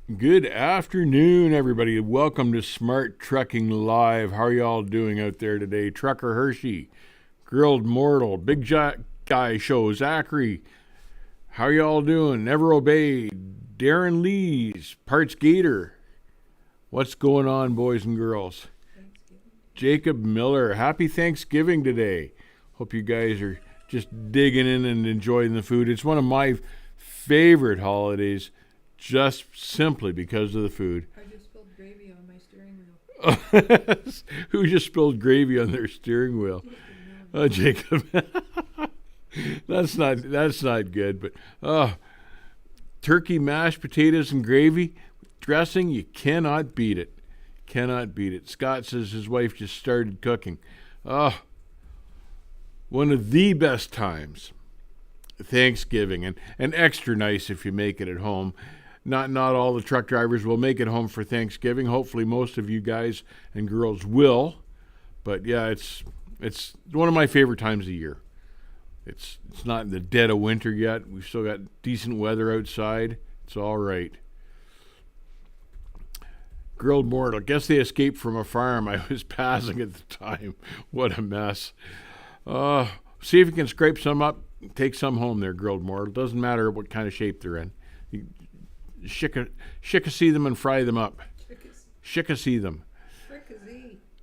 Good afternoon, everybody. Welcome to Smart Trucking Live. How are y'all doing out there today? Trucker Hershey, Grilled Mortal, Big Jack Guy Show, Zachary. How are y'all doing? Never Obeyed, Darren Lees, Parts Gator. What's going on, boys and girls? Jacob Miller. Happy Thanksgiving today. Hope you guys are just digging in and enjoying the food. It's one of my favorite holidays, just simply because of the food. I just spilled gravy on my steering wheel. Who just spilled gravy on their steering wheel? Oh, Jacob. That's not good. But turkey, mashed potatoes, and gravy dressing, you cannot beat it. Cannot beat it. Scott says his wife just started cooking. One of the best times, Thanksgiving, and extra nice if you make it at home. Not all the truck drivers will make it home for Thanksgiving. Hopefully most of you guys and girls will. But yeah, it's one of my favorite times of the year. It's not in the dead of winter yet. We've still got decent weather outside. It's all right. Grilled Mortal. Guess they escaped from a farm I was passing at the time. What a mess. See if you can scrape some up. Take some home there, Grilled Mortal. Doesn't matter what kind of shape they're in. You chickasee them and fry them up. Chickasee them.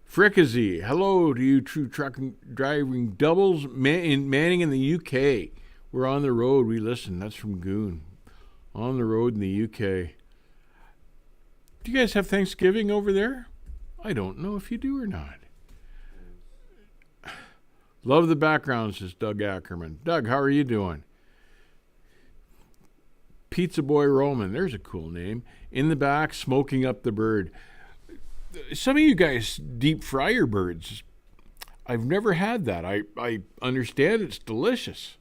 Fricassee. Hello to you true trucking driving doubles Manning in the UK. We're on the road. We listen. That's from Goon. On the road in the UK. Do you guys have Thanksgiving over there? I don't know if you do or not. Love the background, says Doug Ackerman. Doug, how are you doing? Pizza Boy Roman, there's a cool name. In the back, smoking up the bird. Some of you guys deep fry your birds. I've never had that. I understand it's delicious.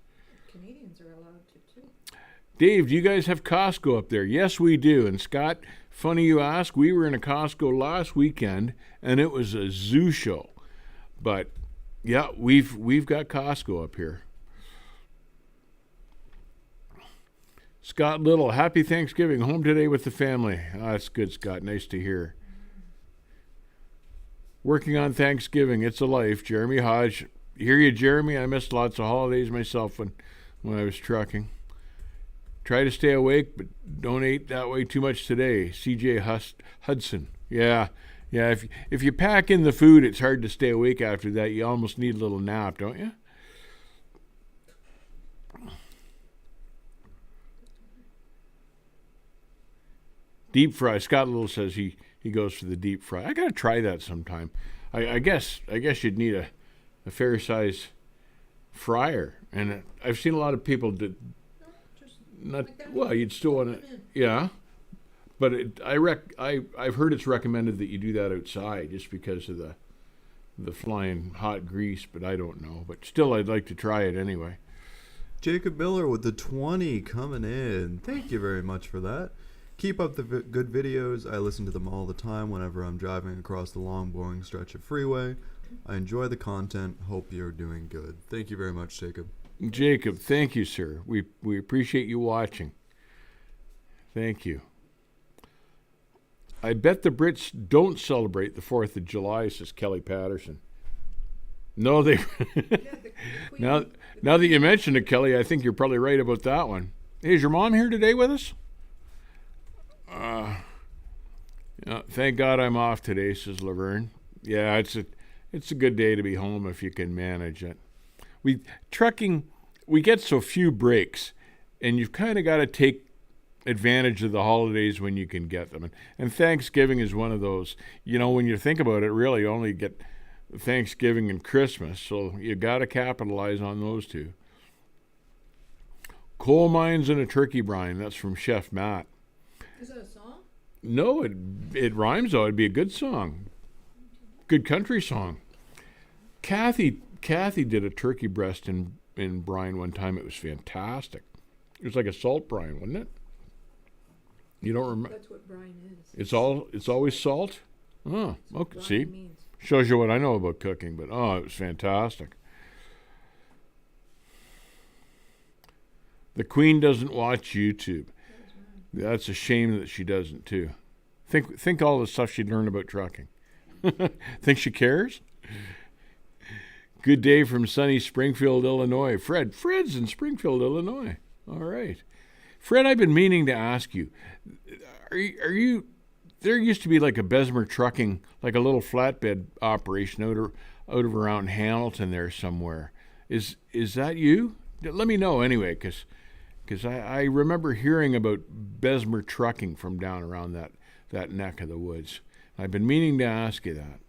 Canadians are allowed to too. Dave, do you guys have Costco up there? Yes, we do. And Scott, funny you ask, we were in a Costco last weekend, and it was a zoo show. But yeah, we've got Costco up here. Scott Little, happy Thanksgiving. Home today with the family. That's good, Scott. Nice to hear. Working on Thanksgiving. It's a life. Jeremy Hodge. Hear you, Jeremy. I missed lots of holidays myself when I was trucking. Try to stay awake, but don't eat that way too much today. CJ Hudson. Yeah. If you pack in the food, it's hard to stay awake after that. You almost need a little nap, don't you? Deep fry. Scott Little says he goes for the deep fry. I gotta try that sometime. I guess you'd need a fair size fryer, and I've seen a lot of people not like well. You'd still want to, yeah. But I've heard it's recommended that you do that outside just because of the flying hot grease. But I don't know. But still, I'd like to try it anyway. Jacob Miller with the 20 coming in. Thank you very much for that. Keep up the good videos. I listen to them all the time whenever I'm driving across the long, boring stretch of freeway. I enjoy the content. Hope you're doing good. Thank you very much, Jacob. Jacob, thank you, sir. We appreciate you watching. Thank you. I bet the Brits don't celebrate the 4th of July, says Kelly Patterson. No, they... now that you mentioned it, Kelly, I think you're probably right about that one. Hey, is your mom here today with us? Thank God I'm off today, says Laverne. Yeah, it's a good day to be home if you can manage it. Trucking, we get so few breaks, and you've kind of got to take advantage of the holidays when you can get them. And Thanksgiving is one of those. You know, when you think about it, really you only get Thanksgiving and Christmas, so you got to capitalize on those two. Coal mines and a turkey brine. That's from Chef Matt. Is that a song? No, it rhymes though. It'd be a good song. Good country song. Kathy did a turkey breast in brine one time. It was fantastic. It was like a salt brine, wasn't it? You don't remember? That's what brine is. It's always salt? Oh, okay. See? Means. Shows you what I know about cooking, but it was fantastic. The Queen doesn't watch YouTube. That's a shame that she doesn't too. Think all the stuff she'd learn about trucking. Think she cares? Good day from sunny Springfield, Illinois. Fred's in Springfield, Illinois. All right. Fred, I've been meaning to ask you, are you there used to be like a Bessemer Trucking, like a little flatbed operation out of around Hamilton there somewhere. Is that you? Let me know anyway, because I remember hearing about Bessemer Trucking from down around that neck of the woods. I've been meaning to ask you that.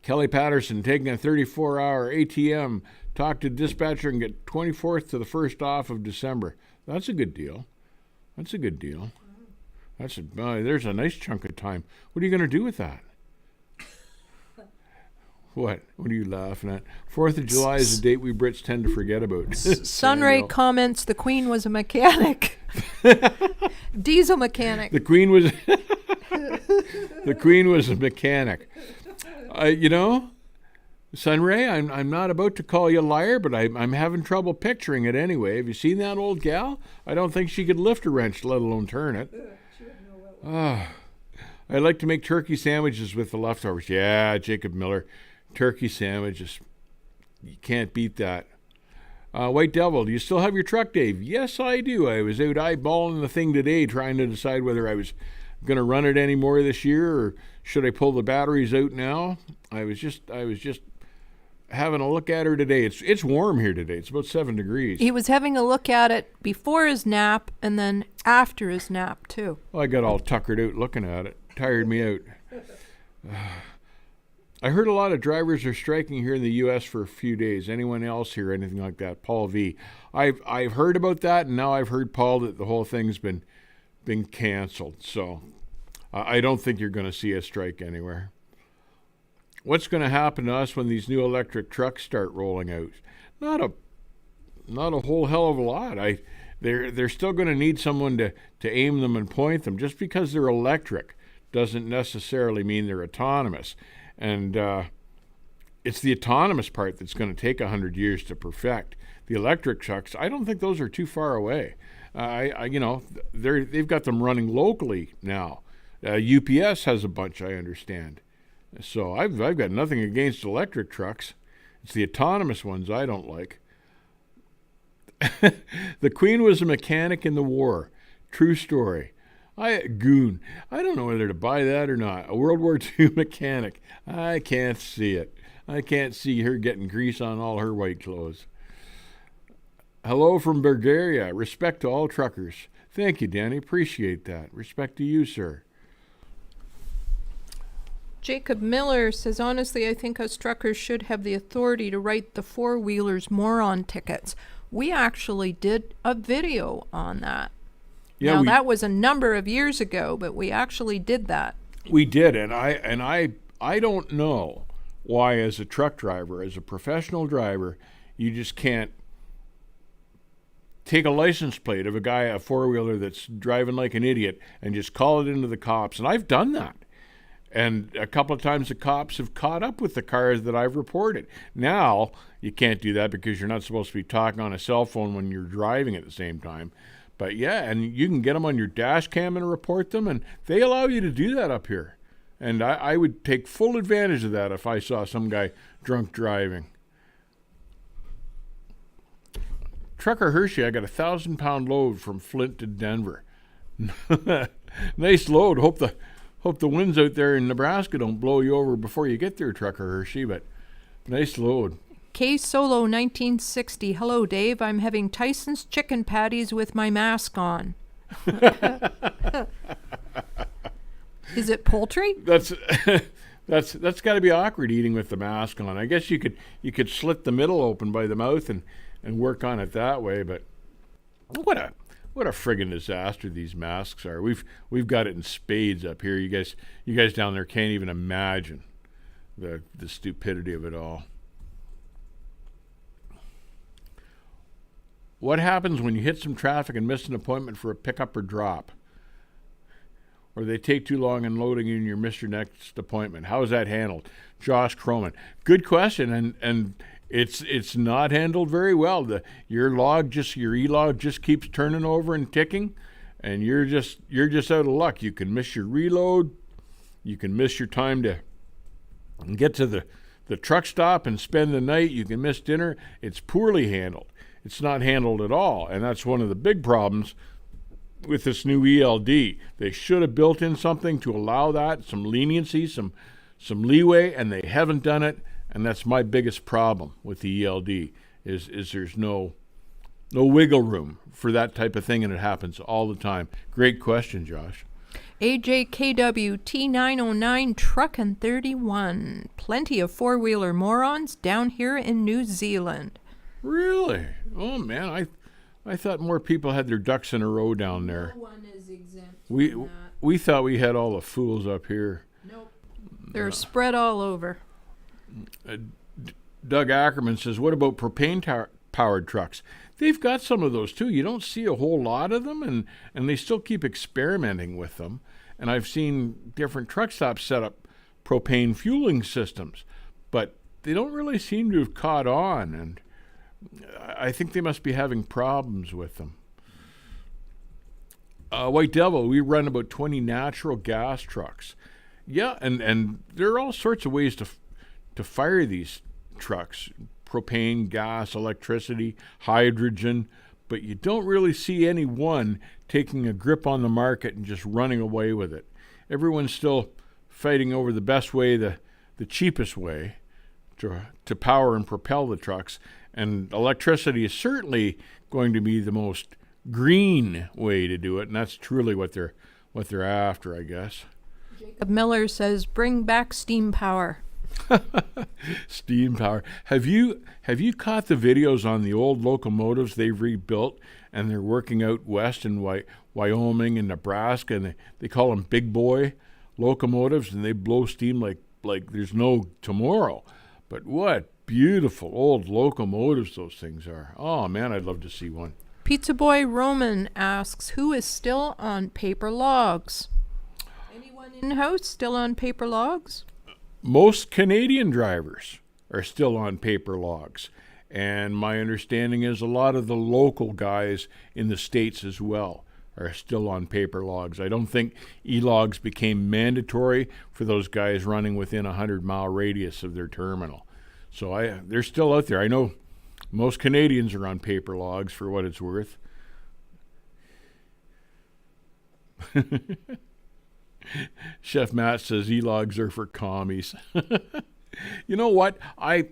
Kelly Patterson taking a 34-hour ATM, talk to dispatcher and get 24th to the 1st off of December. That's a good deal. There's a nice chunk of time. What are you going to do with that? What are you laughing at? 4th of July is a date we Brits tend to forget about. Sunray comments, the Queen was a mechanic. Diesel mechanic. The Queen was a mechanic. Sunray, I'm not about to call you a liar, but I'm having trouble picturing it anyway. Have you seen that old gal? I don't think she could lift a wrench, let alone turn it. I like to make turkey sandwiches with the leftovers. Yeah, Jacob Miller. Turkey sandwiches. You can't beat that. White Devil, do you still have your truck, Dave? Yes, I do. I was out eyeballing the thing today trying to decide whether I was going to run it any more this year or should I pull the batteries out now. I was just having a look at her today. It's warm here today. It's about 7 degrees. He was having a look at it before his nap and then after his nap, too. Well, I got all tuckered out looking at it. Tired me out. I heard a lot of drivers are striking here in the U.S. for a few days. Anyone else hear anything like that? Paul V. I've heard about that, and now I've heard, Paul, that the whole thing's been canceled. So I don't think you're going to see a strike anywhere. What's going to happen to us when these new electric trucks start rolling out? Not a whole hell of a lot. They're still going to need someone to aim them and point them. Just because they're electric doesn't necessarily mean they're autonomous. And it's the autonomous part that's going to take 100 years to perfect. The electric trucks, I don't think those are too far away. They've got them running locally now. UPS has a bunch, I understand. So I've got nothing against electric trucks. It's the autonomous ones I don't like. The Queen was a mechanic in the war. True story. Goon. I don't know whether to buy that or not. A World War II mechanic. I can't see it. I can't see her getting grease on all her white clothes. Hello from Bulgaria. Respect to all truckers. Thank you, Danny. Appreciate that. Respect to you, sir. Jacob Miller says, honestly, I think us truckers should have the authority to write the four-wheelers moron tickets. We actually did a video on that. Yeah, now, that was a number of years ago, but we actually did that. We did, and I don't know why, as a truck driver, as a professional driver, you just can't take a license plate of a four-wheeler that's driving like an idiot and just call it into the cops. And I've done that. And a couple of times the cops have caught up with the cars that I've reported. Now, you can't do that because you're not supposed to be talking on a cell phone when you're driving at the same time. But yeah, and you can get them on your dash cam and report them, and they allow you to do that up here. And I would take full advantage of that if I saw some guy drunk driving. Trucker Hershey, I got a 1,000-pound load from Flint to Denver. Nice load. Hope the winds out there in Nebraska don't blow you over before you get there, Trucker Hershey, but nice load. K Solo 1960. Hello, Dave. I'm having Tyson's chicken patties with my mask on. Is it poultry? That's got to be awkward eating with the mask on. I guess you could slit the middle open by the mouth and work on it that way, but what a friggin' disaster these masks are. We've got it in spades up here. You guys down there can't even imagine the stupidity of it all. What happens when you hit some traffic and miss an appointment for a pickup or drop? Or they take too long in loading in your miss your next appointment? How is that handled? Josh Croman. Good question, and It's not handled very well. Your e-log just keeps turning over and ticking, and you're just out of luck. You can miss your reload, you can miss your time to get to the truck stop and spend the night. You can miss dinner. It's poorly handled. It's not handled at all, and that's one of the big problems with this new ELD. They should have built in something to allow that, some leniency, some leeway, and they haven't done it. And that's my biggest problem with the ELD is there's no wiggle room for that type of thing, and it happens all the time. Great question, Josh. AJKW T909 Truckin' 31. Plenty of four-wheeler morons down here in New Zealand. Really? Oh, man, I thought more people had their ducks in a row down there. No one is exempt We from that. we thought we had all the fools up here. Nope. They're spread all over. Doug Ackerman says, what about propane-powered trucks? They've got some of those, too. You don't see a whole lot of them, and they still keep experimenting with them. And I've seen different truck stops set up propane fueling systems, but they don't really seem to have caught on, and I think they must be having problems with them. White Devil, we run about 20 natural gas trucks. Yeah, and there are all sorts of ways to fire these trucks: propane, gas, electricity, hydrogen, but you don't really see any one taking a grip on the market and just running away with it. Everyone's still fighting over the best way, the cheapest way to power and propel the trucks, and electricity is certainly going to be the most green way to do it, and that's truly what they're after, I guess. Jacob Miller says, bring back steam power. Steam power. Have you caught the videos on the old locomotives they've rebuilt, and they're working out west in Wyoming and Nebraska, and they call them big boy locomotives, and they blow steam like there's no tomorrow. But what beautiful old locomotives those things are. Oh man, I'd love to see one. Pizza Boy Roman asks, who is still on paper logs? Anyone in-house still on paper logs? Most Canadian drivers are still on paper logs, and my understanding is a lot of the local guys in the States as well are still on paper logs. I don't think e-logs became mandatory for those guys running within a 100-mile radius of their terminal. So they're still out there. I know most Canadians are on paper logs, for what it's worth. Chef Matt says e-logs are for commies. You know what? I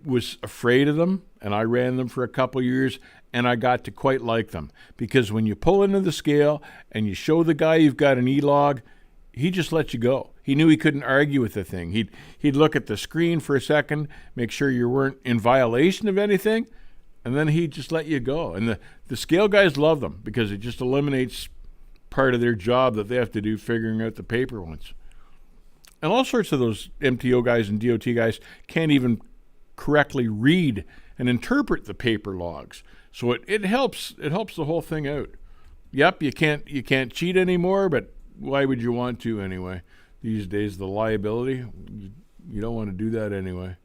was afraid of them, and I ran them for a couple years, and I got to quite like them. Because when you pull into the scale and you show the guy you've got an e-log, he just lets you go. He knew he couldn't argue with the thing. He'd look at the screen for a second, make sure you weren't in violation of anything, and then he'd just let you go. And the scale guys love them because it just eliminates part of their job that they have to do figuring out the paper ones. And all sorts of those MTO guys and DOT guys can't even correctly read and interpret the paper logs. So it helps the whole thing out. Yep, you can't cheat anymore, but why would you want to anyway? These days, the liability, you don't want to do that anyway.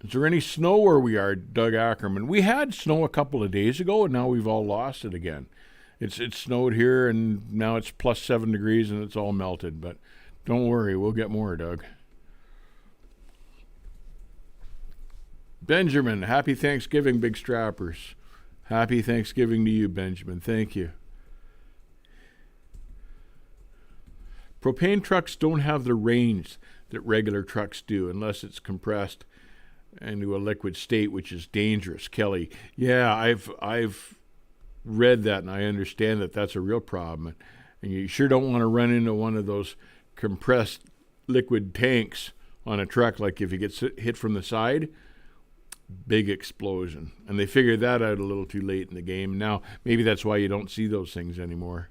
Is there any snow where we are, Doug Ackerman? We had snow a couple of days ago, and now we've all lost it again. It snowed here, and now it's plus 7 degrees, and it's all melted. But don't worry, we'll get more, Doug. Benjamin, happy Thanksgiving, Big Strappers. Happy Thanksgiving to you, Benjamin. Thank you. Propane trucks don't have the range that regular trucks do unless it's compressed into a liquid state, which is dangerous. Kelly, yeah, I've read that, and I understand that that's a real problem. And you sure don't want to run into one of those compressed liquid tanks on a truck, like if you get hit from the side, big explosion. And they figured that out a little too late in the game. Now, maybe that's why you don't see those things anymore.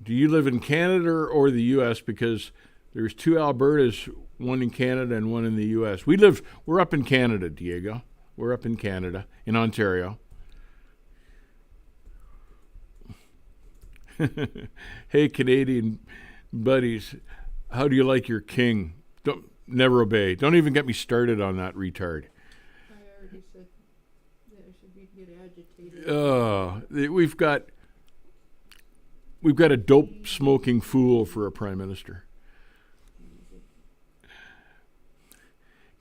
Do you live in Canada or the U.S.? Because there's 2 Albertas, one in Canada and one in the U.S. We're up in Canada, Diego. We're up in Canada, in Ontario. Hey, Canadian buddies, how do you like your king? Don't never obey. Don't even get me started on that retard. I already said that I should get agitated. We've got a dope smoking fool for a prime minister.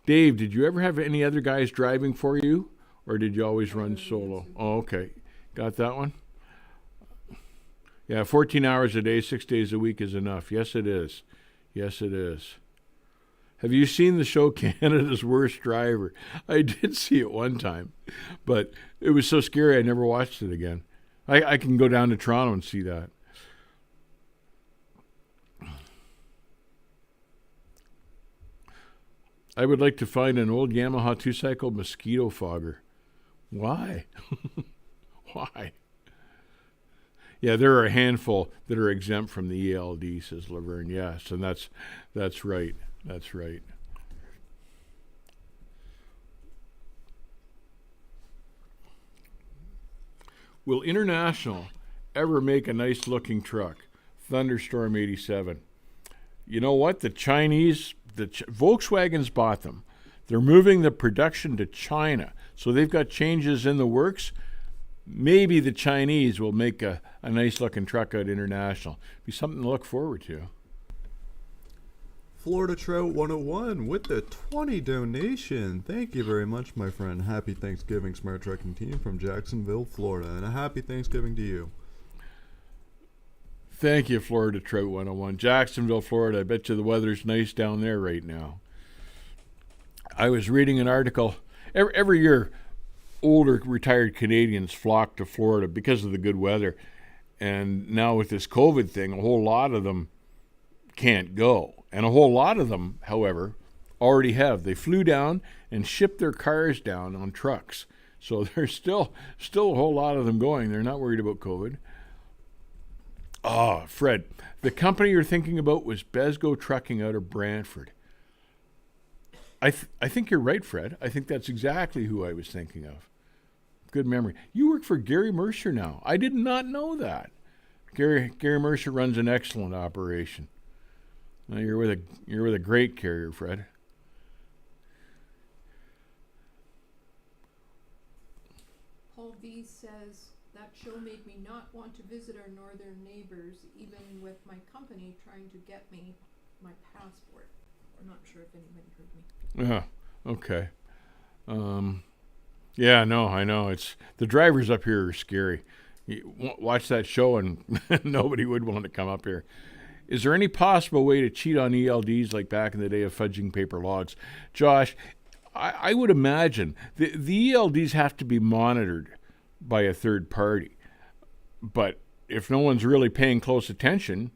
Dave, did you ever have any other guys driving for you, or did you always run solo? Oh, okay. Got that one? Yeah, 14 hours a day, 6 days a week is enough. Yes, it is. Yes, it is. Have you seen the show Canada's Worst Driver? I did see it one time, but it was so scary I never watched it again. I can go down to Toronto and see that. I would like to find an old Yamaha 2-cycle mosquito fogger. Why? Why? Yeah, there are a handful that are exempt from the ELD, says Laverne. Yes, and that's right. That's right. Will International ever make a nice-looking truck? Thunderstorm 87. You know what? Volkswagen's bought them. They're moving the production to China. So they've got changes in the works. Maybe the Chinese will make a nice-looking truck out International. Be something to look forward to. Florida Trout 101 with the 20 donation. Thank you very much, my friend. Happy Thanksgiving, Smart Trucking Team from Jacksonville, Florida. And a happy Thanksgiving to you. Thank you, Florida Trout 101. Jacksonville, Florida. I bet you the weather's nice down there right now. I was reading an article. Every year, older retired Canadians flock to Florida because of the good weather. And now with this COVID thing, a whole lot of them can't go. And a whole lot of them, however, already have. They flew down and shipped their cars down on trucks. So there's still a whole lot of them going. They're not worried about COVID. Oh, Fred, the company you're thinking about was Besgo Trucking out of Brantford. I think you're right, Fred. I think that's exactly who I was thinking of. Good memory. You work for Gary Mercer now. I did not know that. Gary Mercer runs an excellent operation. Now you're with a great carrier, Fred. Paul V says, that show made me not want to visit our northern neighbors, even with my company trying to get me my passport. I'm not sure if anybody heard me. Yeah, okay. Yeah, no, I know. It's the drivers up here are scary. You watch that show and nobody would want to come up here. Is there any possible way to cheat on ELDs like back in the day of fudging paper logs? Josh, I would imagine the ELDs have to be monitored by a third party. But if no one's really paying close attention,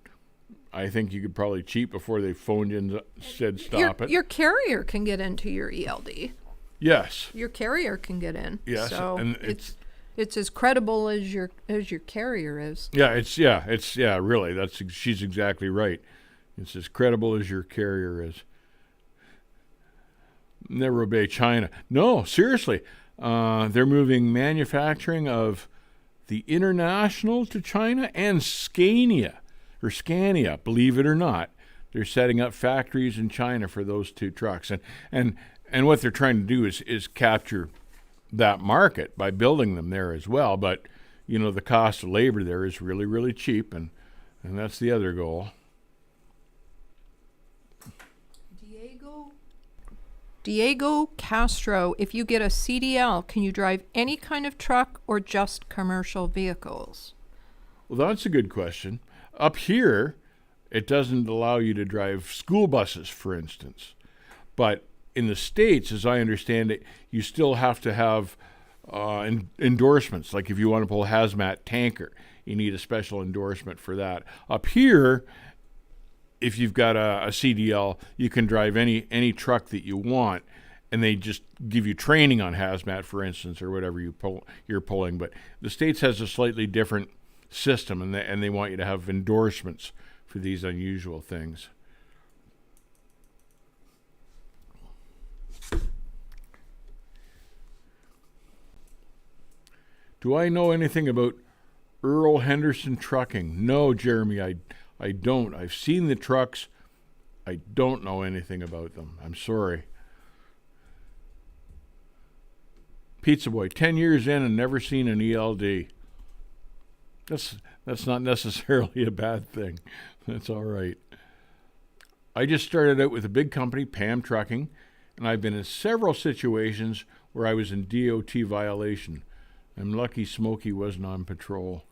I think you could probably cheat before they phoned you and said stop it. Your carrier can get into your ELD. Yes. Your carrier can get in. Yes. So and it's as credible as your carrier is. Yeah, really. She's exactly right. It's as credible as your carrier is. Never obey China. No, seriously. They're moving manufacturing of the International to China and Scania, believe it or not. They're setting up factories in China for those two trucks. And what they're trying to do is capture that market by building them there as well. But, you know, the cost of labor there is really, really cheap, and that's the other goal. Diego Castro, if you get a CDL, can you drive any kind of truck or just commercial vehicles? Well, that's a good question. Up here, it doesn't allow you to drive school buses, for instance. But in the States, as I understand it, you still have to have endorsements. Like if you want to pull a hazmat tanker, you need a special endorsement for that. Up here, if you've got a CDL, you can drive any truck that you want, and they just give you training on hazmat, for instance, or whatever you're pulling. But the States has a slightly different system, and they want you to have endorsements for these unusual things. Do I know anything about Earl Henderson Trucking. No, Jeremy, I don't. I've seen the trucks. I don't know anything about them. I'm sorry. Pizza Boy, 10 years in and never seen an ELD. That's not necessarily a bad thing. That's all right. I just started out with a big company, Pam Trucking, and I've been in several situations where I was in DOT violation. I'm lucky Smokey wasn't on patrol.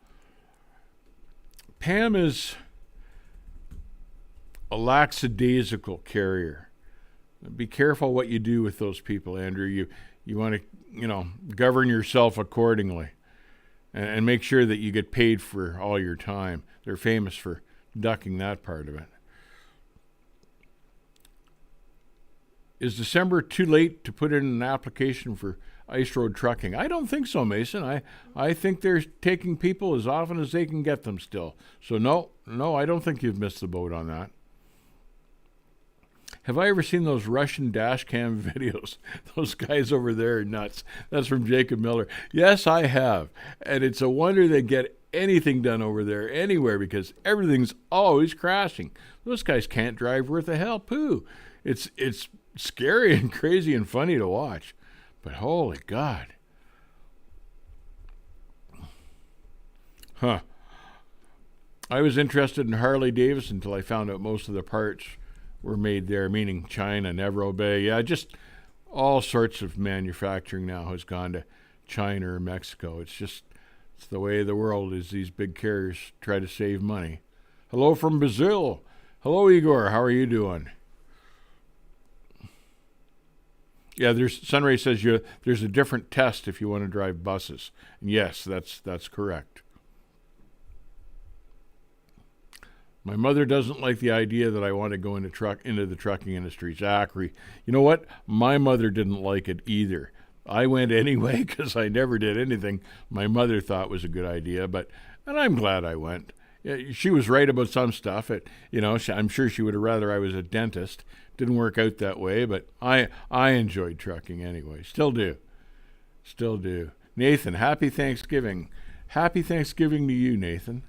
Pam is a lackadaisical carrier. Be careful what you do with those people, Andrew. You want to, govern yourself accordingly and make sure that you get paid for all your time. They're famous for ducking that part of it. Is December too late to put in an application for ice road trucking? I don't think so, Mason. I think they're taking people as often as they can get them still. So no, I don't think you've missed the boat on that. Have I ever seen those Russian dash cam videos? Those guys over there are nuts. That's from Jacob Miller. Yes, I have. And it's a wonder they get anything done over there anywhere because everything's always crashing. Those guys can't drive worth a hell poo. It's scary and crazy and funny to watch. But holy God. Huh. I was interested in Harley Davidson until I found out most of the parts were made there, meaning China, Nevro Bay. Yeah, just all sorts of manufacturing now has gone to China or Mexico. It's the way of the world is these big carriers try to save money. Hello from Brazil. Hello, Igor. How are you doing? Yeah, Sunray says there's a different test if you want to drive buses. And yes, that's correct. My mother doesn't like the idea that I want to go into the trucking industry. Zachary, you know what? My mother didn't like it either. I went anyway because I never did anything my mother thought was a good idea. And I'm glad I went. Yeah, she was right about some stuff. I'm sure she would have rather I was a dentist. Didn't work out that way, but I enjoyed trucking anyway. Still do. Nathan, happy Thanksgiving. Happy Thanksgiving to you, Nathan.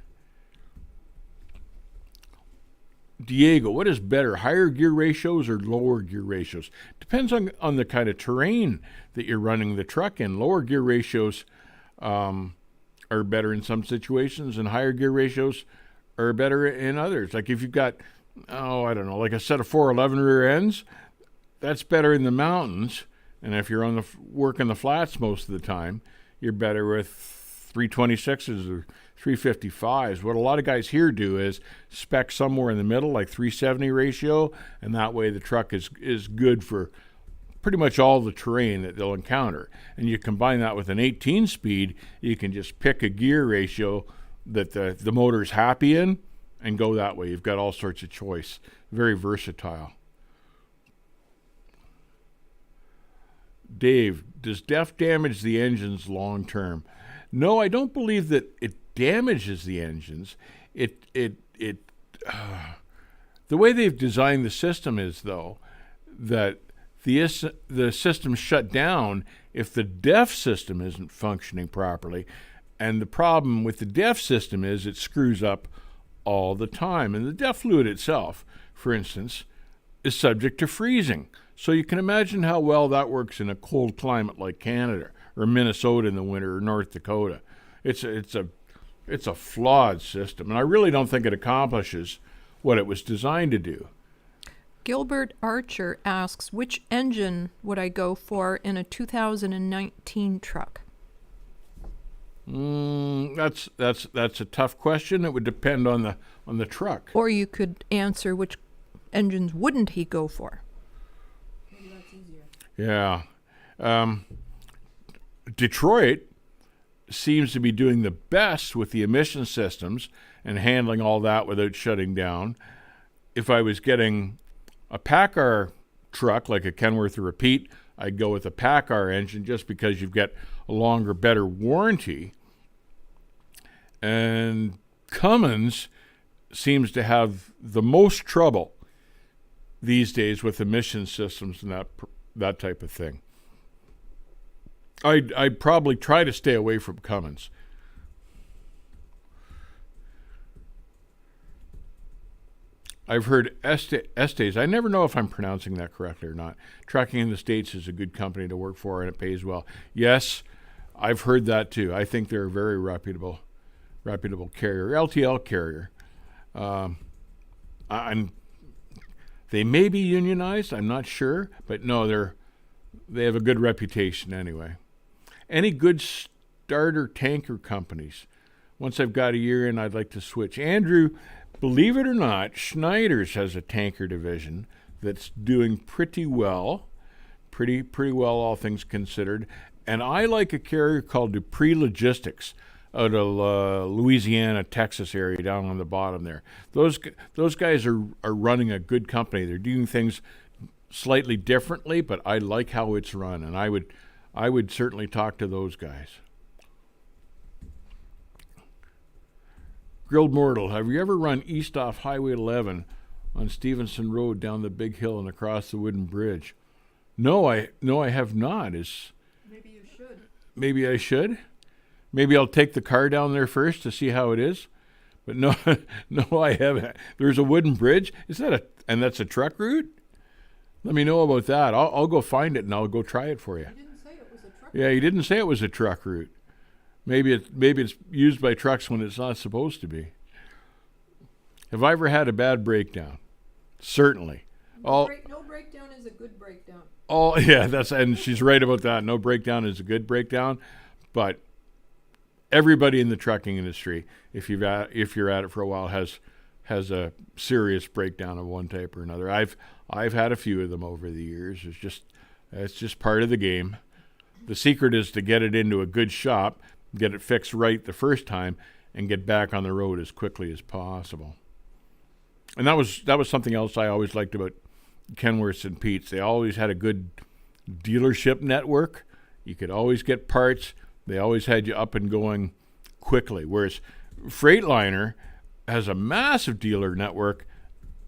Diego, what is better, higher gear ratios or lower gear ratios? Depends on the kind of terrain that you're running the truck in. Lower gear ratios are better in some situations, and higher gear ratios are better in others. Like if you've got, like a set of 411 rear ends, that's better in the mountains. And if you're on working the flats most of the time, you're better with 326s or 355s. What a lot of guys here do is spec somewhere in the middle, like 370 ratio, and that way the truck is good for pretty much all the terrain that they'll encounter. And you combine that with an 18 speed, you can just pick a gear ratio that the motor's happy in and go that way. You've got all sorts of choice. Very versatile. Dave, does DEF damage the engines long term? No, I don't believe that it damages the engines. The way they've designed the system is, though, that the system's shut down if the DEF system isn't functioning properly. And the problem with the DEF system is it screws up all the time. And the DEF fluid itself, for instance, is subject to freezing. So you can imagine how well that works in a cold climate like Canada or Minnesota in the winter or North Dakota. It's a flawed system, and I really don't think it accomplishes what it was designed to do. Gilbert Archer asks, which engine would I go for in a 2019 truck? That's a tough question. It would depend on the truck. Or you could answer which engines wouldn't he go for? Maybe that's easier. Yeah. Detroit seems to be doing the best with the emission systems and handling all that without shutting down. If I was getting a PACCAR truck like a Kenworth or a Pete, I'd go with a PACCAR engine just because you've got a longer, better warranty. And Cummins seems to have the most trouble these days with emission systems and that type of thing. I'd probably try to stay away from Cummins. I've heard Estes. I never know if I'm pronouncing that correctly or not. Trucking in the States is a good company to work for, and it pays well. Yes, I've heard that too. I think they're a very reputable carrier, LTL carrier. They may be unionized. I'm not sure, but no, they have a good reputation anyway. Any good starter tanker companies? Once I've got a year in, I'd like to switch. Andrew, believe it or not, Schneider's has a tanker division that's doing pretty well, pretty well, all things considered. And I like a carrier called Dupree Logistics out of Louisiana, Texas area, down on the bottom there. Those guys are running a good company. They're doing things slightly differently, but I like how it's run, and I would certainly talk to those guys. Grilled Mortal, have you ever run east off Highway 11 on Stevenson Road down the big hill and across the wooden bridge? No, I have not. Maybe you should. Maybe I should. Maybe I'll take the car down there first to see how it is. But no, no, I haven't. There's a wooden bridge. And that's a truck route? Let me know about that. I'll go find it and I'll go try it for you. You didn't say it was a truck. Yeah, you didn't say it was a truck route. Maybe it's used by trucks when it's not supposed to be. Have I ever had a bad breakdown? Certainly. No breakdown is a good breakdown. Oh yeah, and she's right about that. No breakdown is a good breakdown, but everybody in the trucking industry, if you're at it for a while, has a serious breakdown of one type or another. I've had a few of them over the years. It's just part of the game. The secret is to get it into a good shop, get it fixed right the first time, and get back on the road as quickly as possible. And that was something else I always liked about Kenworths and Pete's. They always had a good dealership network. You could always get parts. They always had you up and going quickly. Whereas Freightliner has a massive dealer network,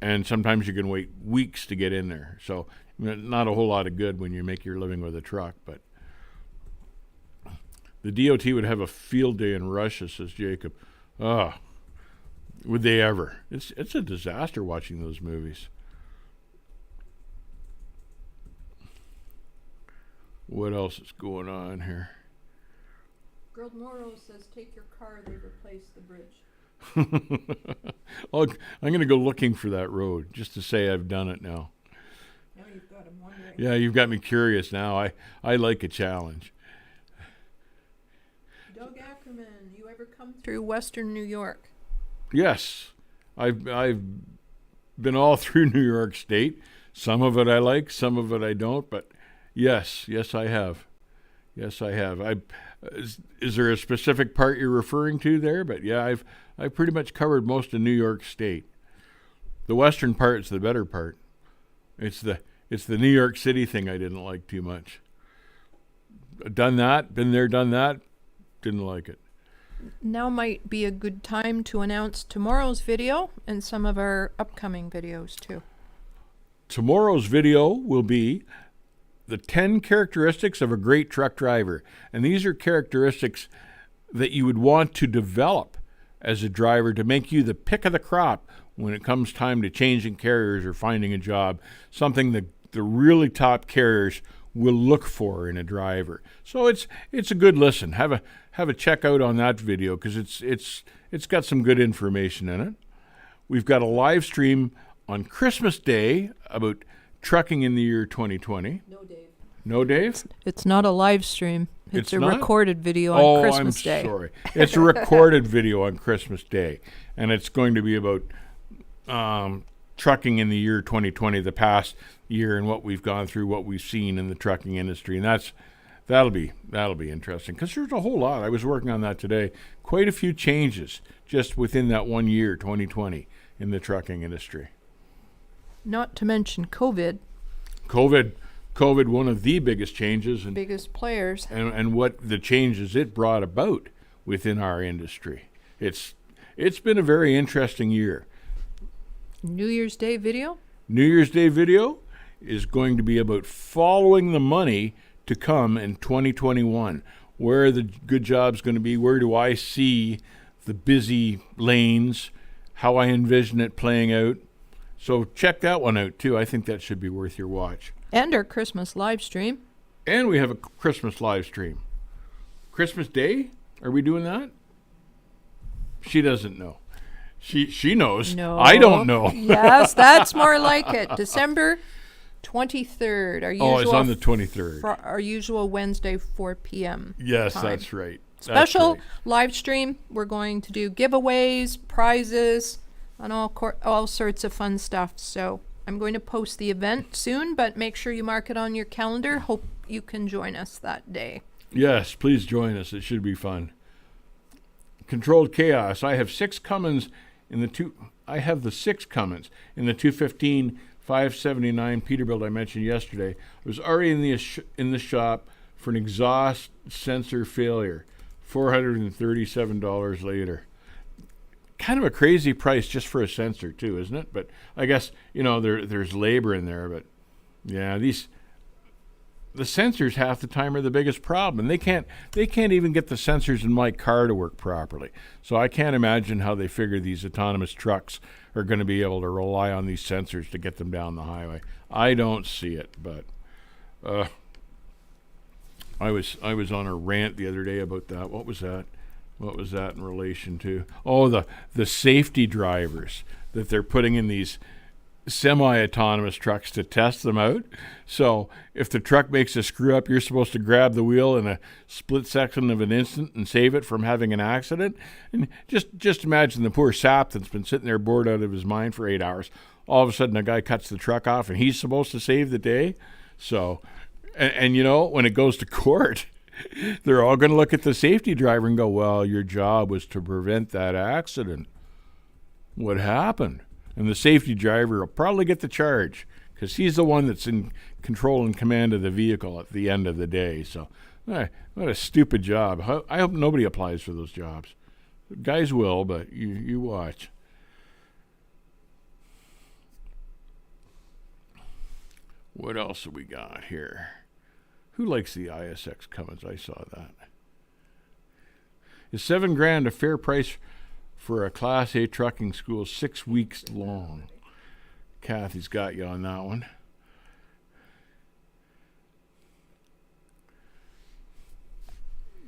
and sometimes you can wait weeks to get in there. So not a whole lot of good when you make your living with a truck. But the DOT would have a field day in Russia, says Jacob. Would they ever? It's a disaster watching those movies. What else is going on here? Grilled Moro says, take your car, they've replaced the bridge. I'm going to go looking for that road just to say I've done it now. Now you've got him wondering. Yeah, you've got me curious now. I like a challenge. Doug Ackerman, you ever come through Western New York? Yes, I've been all through New York State. Some of it I like, some of it I don't. But yes, I have. Yes, I have. Is there a specific part you're referring to there? But yeah, I've pretty much covered most of New York State. The western part's the better part. It's the New York City thing I didn't like too much. Done that, been there, done that, didn't like it. Now might be a good time to announce tomorrow's video and some of our upcoming videos too. Tomorrow's video will be the 10 characteristics of a great truck driver. And these are characteristics that you would want to develop as a driver to make you the pick of the crop when it comes time to changing carriers or finding a job, something that the really top carriers will look for in a driver. So it's a good listen. Have a check out on that video because it's got some good information in it. We've got a live stream on Christmas Day about trucking in the year 2020. No, Dave. No, Dave? It's not a live stream. It's a not? Recorded video on Christmas Day. Oh, I'm sorry. It's a recorded video on Christmas Day, and it's going to be about trucking in the year 2020, the past year, and what we've gone through, what we've seen in the trucking industry, and that'll be interesting because there's a whole lot. I was working on that today. Quite a few changes just within that 1 year, 2020, in the trucking industry. Not to mention COVID, one of the biggest changes and biggest players, and what the changes it brought about within our industry. It's been a very interesting year. New Year's Day video? New Year's Day video is going to be about following the money to come in 2021. Where are the good jobs going to be? Where do I see the busy lanes? How I envision it playing out? So check that one out too. I think that should be worth your watch. And our Christmas live stream. And we have a Christmas live stream. Christmas Day? Are we doing that? She doesn't know. She knows. No. I don't know. Yes, that's more like it. December 23rd. Our usual It's on the 23rd. Our usual Wednesday, 4 p.m. Yes, time. that's right. Special That's right. live stream. We're going to do giveaways, prizes, and all sorts of fun stuff. So I'm going to post the event soon, but make sure you mark it on your calendar. Hope you can join us that day. Yes, please join us. It should be fun. Controlled chaos. I have 6 Cummins in the I have the 6 Cummins in the 215 579 Peterbilt I mentioned yesterday. I was already in the shop for an exhaust sensor failure. $437 later. Kind of a crazy price just for a sensor too, isn't it? But I guess, there's labor in there, but yeah, the sensors half the time are the biggest problem. And they can't even get the sensors in my car to work properly. So I can't imagine how they figure these autonomous trucks are going to be able to rely on these sensors to get them down the highway. I don't see it, but I was on a rant the other day about that. What was that? What was that in relation to? Oh, the safety drivers that they're putting in these semi-autonomous trucks to test them out. So if the truck makes a screw up, you're supposed to grab the wheel in a split second of an instant and save it from having an accident. And just imagine the poor sap that's been sitting there bored out of his mind for 8 hours. All of a sudden, a guy cuts the truck off, and he's supposed to save the day. So, and when it goes to court, they're all going to look at the safety driver and go, well, your job was to prevent that accident. What happened? And the safety driver will probably get the charge because he's the one that's in control and command of the vehicle at the end of the day. So what a stupid job. I hope nobody applies for those jobs. Guys will, but you watch. What else have we got here? Who likes the ISX Cummins? I saw that. Is $7,000 a fair price for a Class A trucking school 6 weeks long? Kathy's got you on that one.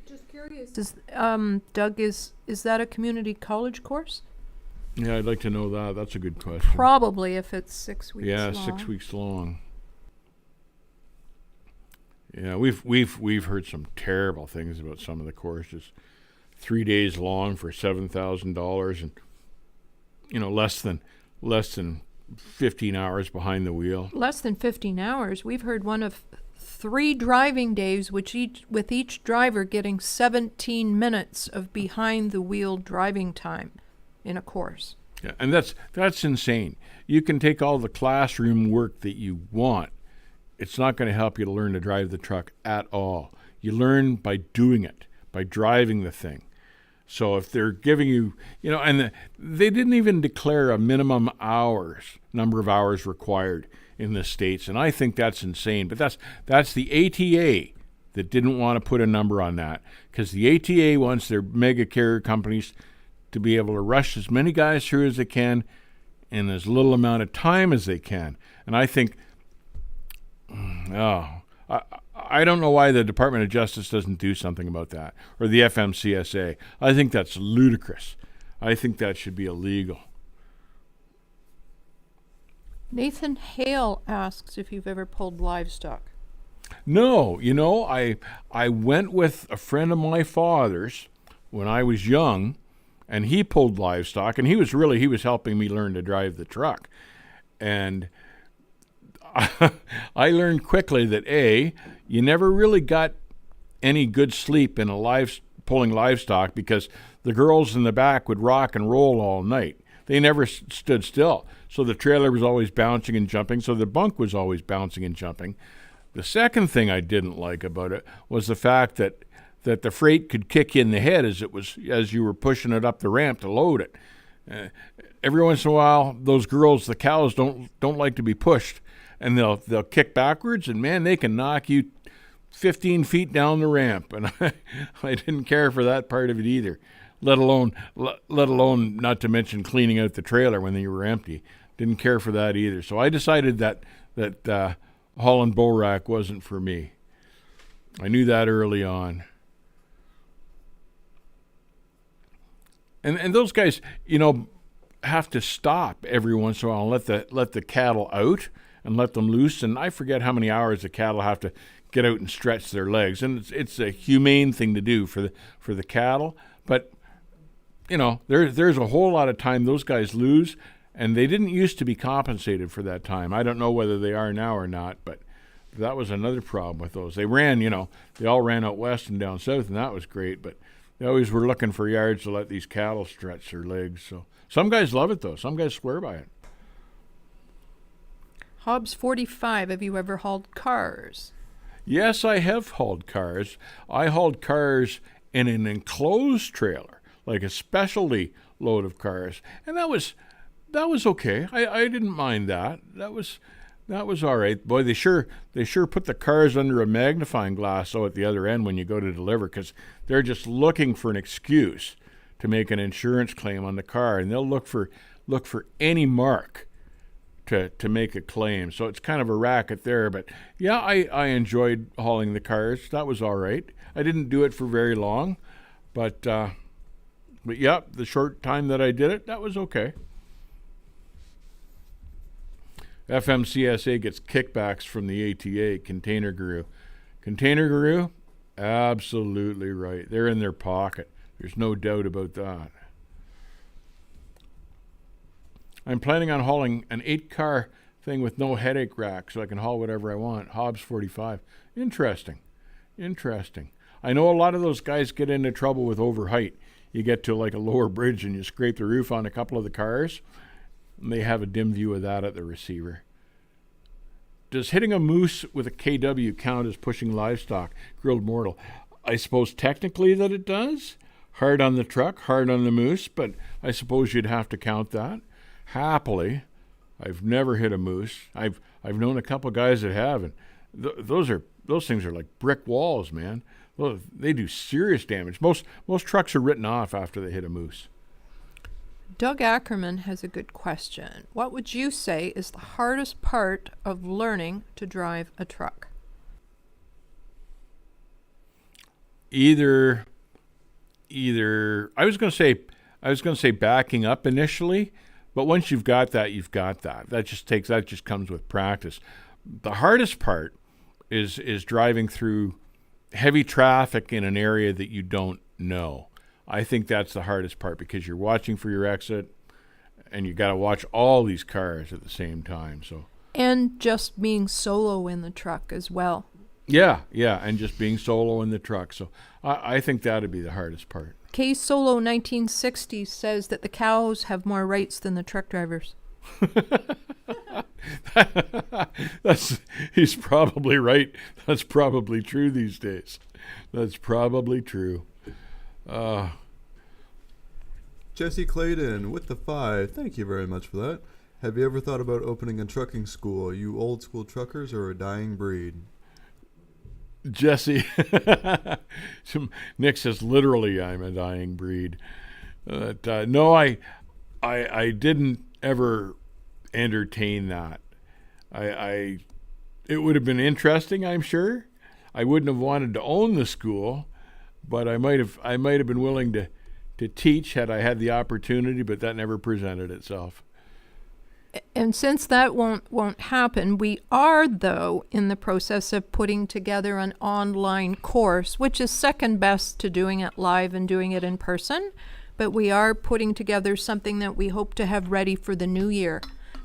Just curious. Doug, is that a community college course? Yeah, I'd like to know that. That's a good question. Probably if it's 6 weeks long. Yeah, 6 weeks long. Yeah, we've heard some terrible things about some of the courses. 3 days long for $7,000, and less than 15 hours behind the wheel. Less than 15 hours. We've heard one of 3 driving days, with each driver getting 17 minutes of behind the wheel driving time in a course. Yeah, and that's insane. You can take all the classroom work that you want. It's not going to help you to learn to drive the truck at all. You learn by doing it, by driving the thing. So if they're giving you, and they didn't even declare a minimum number of hours required in the States, and I think that's insane. But that's the ATA that didn't want to put a number on that, because the ATA wants their mega carrier companies to be able to rush as many guys through as they can in as little amount of time as they can. And I think, I don't know why the Department of Justice doesn't do something about that, or the FMCSA. I think that's ludicrous. I think that should be illegal. Nathan Hale asks if you've ever pulled livestock. No, I went with a friend of my father's when I was young, and he pulled livestock, and he was helping me learn to drive the truck. And I learned quickly that you never really got any good sleep in pulling livestock, because the girls in the back would rock and roll all night. They never stood still. So the trailer was always bouncing and jumping, so the bunk was always bouncing and jumping. The second thing I didn't like about it was the fact that the freight could kick you in the head as you were pushing it up the ramp to load it. Every once in a while, those girls, the cows, don't like to be pushed, and they'll kick backwards, and man, they can knock you 15 feet down the ramp. And I didn't care for that part of it either. Let alone not to mention cleaning out the trailer when they were empty. didn't care for that either. So I decided that Holland bull rack wasn't for me. I knew that early on. And those guys, have to stop every once in a while and let the cattle out and let them loose. And I forget how many hours the cattle have to get out and stretch their legs. And it's a humane thing to do for the cattle. But there's a whole lot of time those guys lose, and they didn't used to be compensated for that time. I don't know whether they are now or not, but that was another problem with those. They ran, they all ran out west and down south, and that was great. But they always were looking for yards to let these cattle stretch their legs. So some guys love it, though. Some guys swear by it. Hobbs 45, have you ever hauled cars? Yes, I have hauled cars. I hauled cars in an enclosed trailer, like a specialty load of cars. And that was okay. I didn't mind that. That was all right. Boy, they sure put the cars under a magnifying glass at the other end when you go to deliver, because they're just looking for an excuse to make an insurance claim on the car, and they'll look for any mark to make a claim. So it's kind of a racket there. But yeah, I enjoyed hauling the cars. That was all right. I didn't do it for very long, but yeah, the short time that I did it, that was okay. FMCSA gets kickbacks from the ATA, Container Guru. Container Guru, absolutely right. They're in their pocket. There's no doubt about that. I'm planning on hauling an 8-car thing with no headache rack so I can haul whatever I want. Hobbs 45. Interesting. I know a lot of those guys get into trouble with overheight. You get to like a lower bridge and you scrape the roof on a couple of the cars, and they have a dim view of that at the receiver. Does hitting a moose with a KW count as pushing livestock? Grilled Mortal. I suppose technically that it does. Hard on the truck, hard on the moose, but I suppose you'd have to count that. Happily, I've never hit a moose. I've known a couple guys that have, and those things are like brick walls, man. Well, they do serious damage. Most trucks are written off after they hit a moose. Doug Ackerman has a good question. What would you say is the hardest part of learning to drive a truck? Either I was going to say backing up initially, but once you've got that, you've got that. That just comes with practice. The hardest part is driving through heavy traffic in an area that you don't know. I think that's the hardest part, because you're watching for your exit and you got to watch all these cars at the same time. So, and just being solo in the truck as well. Yeah, and just being solo in the truck. So I think that'd be the hardest part. K Solo 1960 says that the cows have more rights than the truck drivers. He's probably right. That's probably true these days. That's probably true. Jesse Clayton with the 5. Thank you very much for that. Have you ever thought about opening a trucking school? You old school truckers are a dying breed. Jesse, Nick says literally I'm a dying breed. No, I didn't ever entertain that. It would have been interesting, I'm sure. I wouldn't have wanted to own the school, but I might have been willing to teach had I had the opportunity, but that never presented itself. And since that won't happen, we are, though, in the process of putting together an online course, which is second best to doing it live and doing it in person. But we are putting together something that we hope to have ready for the new year,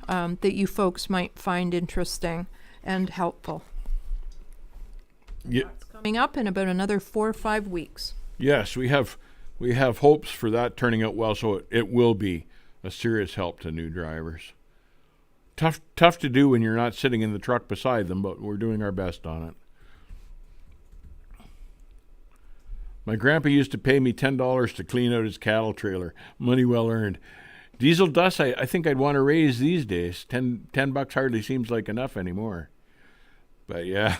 that you folks might find interesting and helpful. Yeah. It's coming up in about another 4 or 5 weeks. Yes, we have hopes for that turning out well, so it will be a serious help to new drivers. Tough to do when you're not sitting in the truck beside them, but we're doing our best on it. My grandpa used to pay me $10 to clean out his cattle trailer. Money well earned. Diesel dust, I think I'd want to raise these days. $10 hardly seems like enough anymore. But yeah,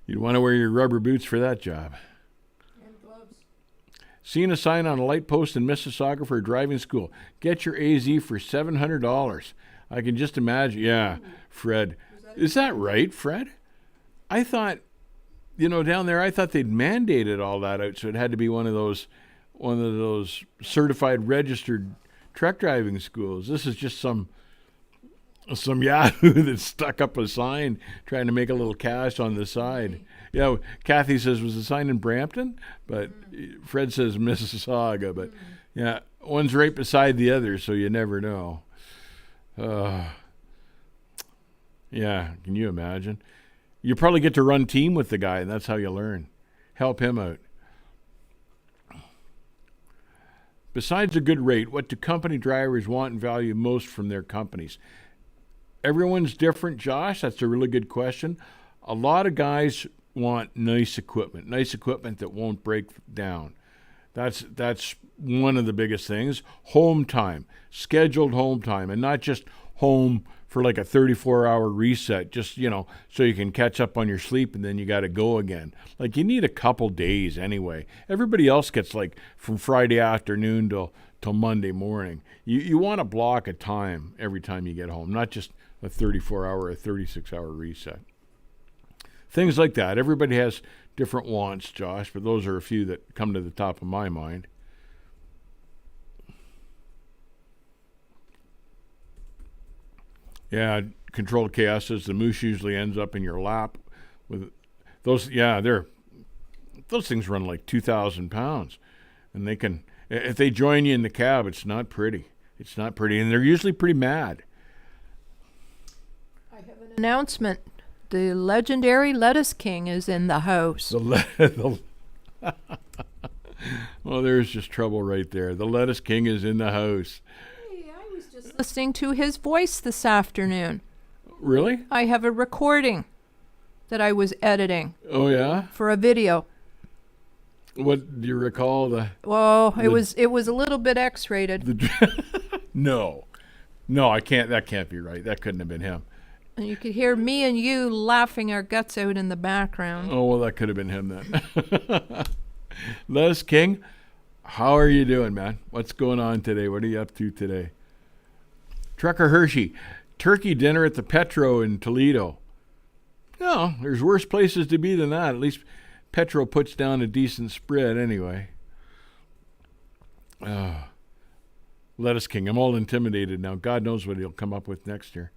you'd want to wear your rubber boots for that job. And gloves. Seen a sign on a light post in Mississauga for a driving school. Get your AZ for $700. I can just imagine. Yeah, Fred. Is that right, Fred? I thought, down there, I thought they'd mandated all that out, so it had to be one of those certified registered truck driving schools. This is just some yahoo that stuck up a sign trying to make a little cash on the side. Yeah, Kathy says, was the sign in Brampton? But Fred says Mississauga. But yeah, one's right beside the other, so you never know. Yeah, can you imagine? You probably get to run team with the guy, and that's how you learn. Help him out. Besides a good rate, what do company drivers want and value most from their companies? Everyone's different, Josh. That's a really good question. A lot of guys want nice equipment that won't break down. That's one of the biggest things. Home time, scheduled home time, and not just home for like a 34-hour reset, just, so you can catch up on your sleep and then you got to go again. Like, you need a couple days anyway. Everybody else gets like from Friday afternoon till Monday morning. You want a block of time every time you get home, not just a 34-hour or 36-hour reset. Things like that. Everybody has different wants, Josh, but those are a few that come to the top of my mind. Yeah, Controlled Chaos says the moose usually ends up in your lap with those. Yeah, those things run like 2,000 pounds, and they can, if they join you in the cab, it's not pretty. It's not pretty, and they're usually pretty mad. I have an announcement. The legendary Lettuce King is in the house. Well, there's just trouble right there. The Lettuce King is in the house. Hey, I was just listening to his voice this afternoon. Really? I have a recording that I was editing. Oh, yeah? For a video. What do you recall? Well, it was a little bit X-rated. No, I can't. That can't be right. That couldn't have been him. And you could hear me and you laughing our guts out in the background. Oh, well, that could have been him then. Les King, how are you doing, man? What's going on today? What are you up to today? Trucker Hershey, turkey dinner at the Petro in Toledo. No, there's worse places to be than that. At least Petro puts down a decent spread anyway. Lettuce King, I'm all intimidated now. God knows what he'll come up with next year.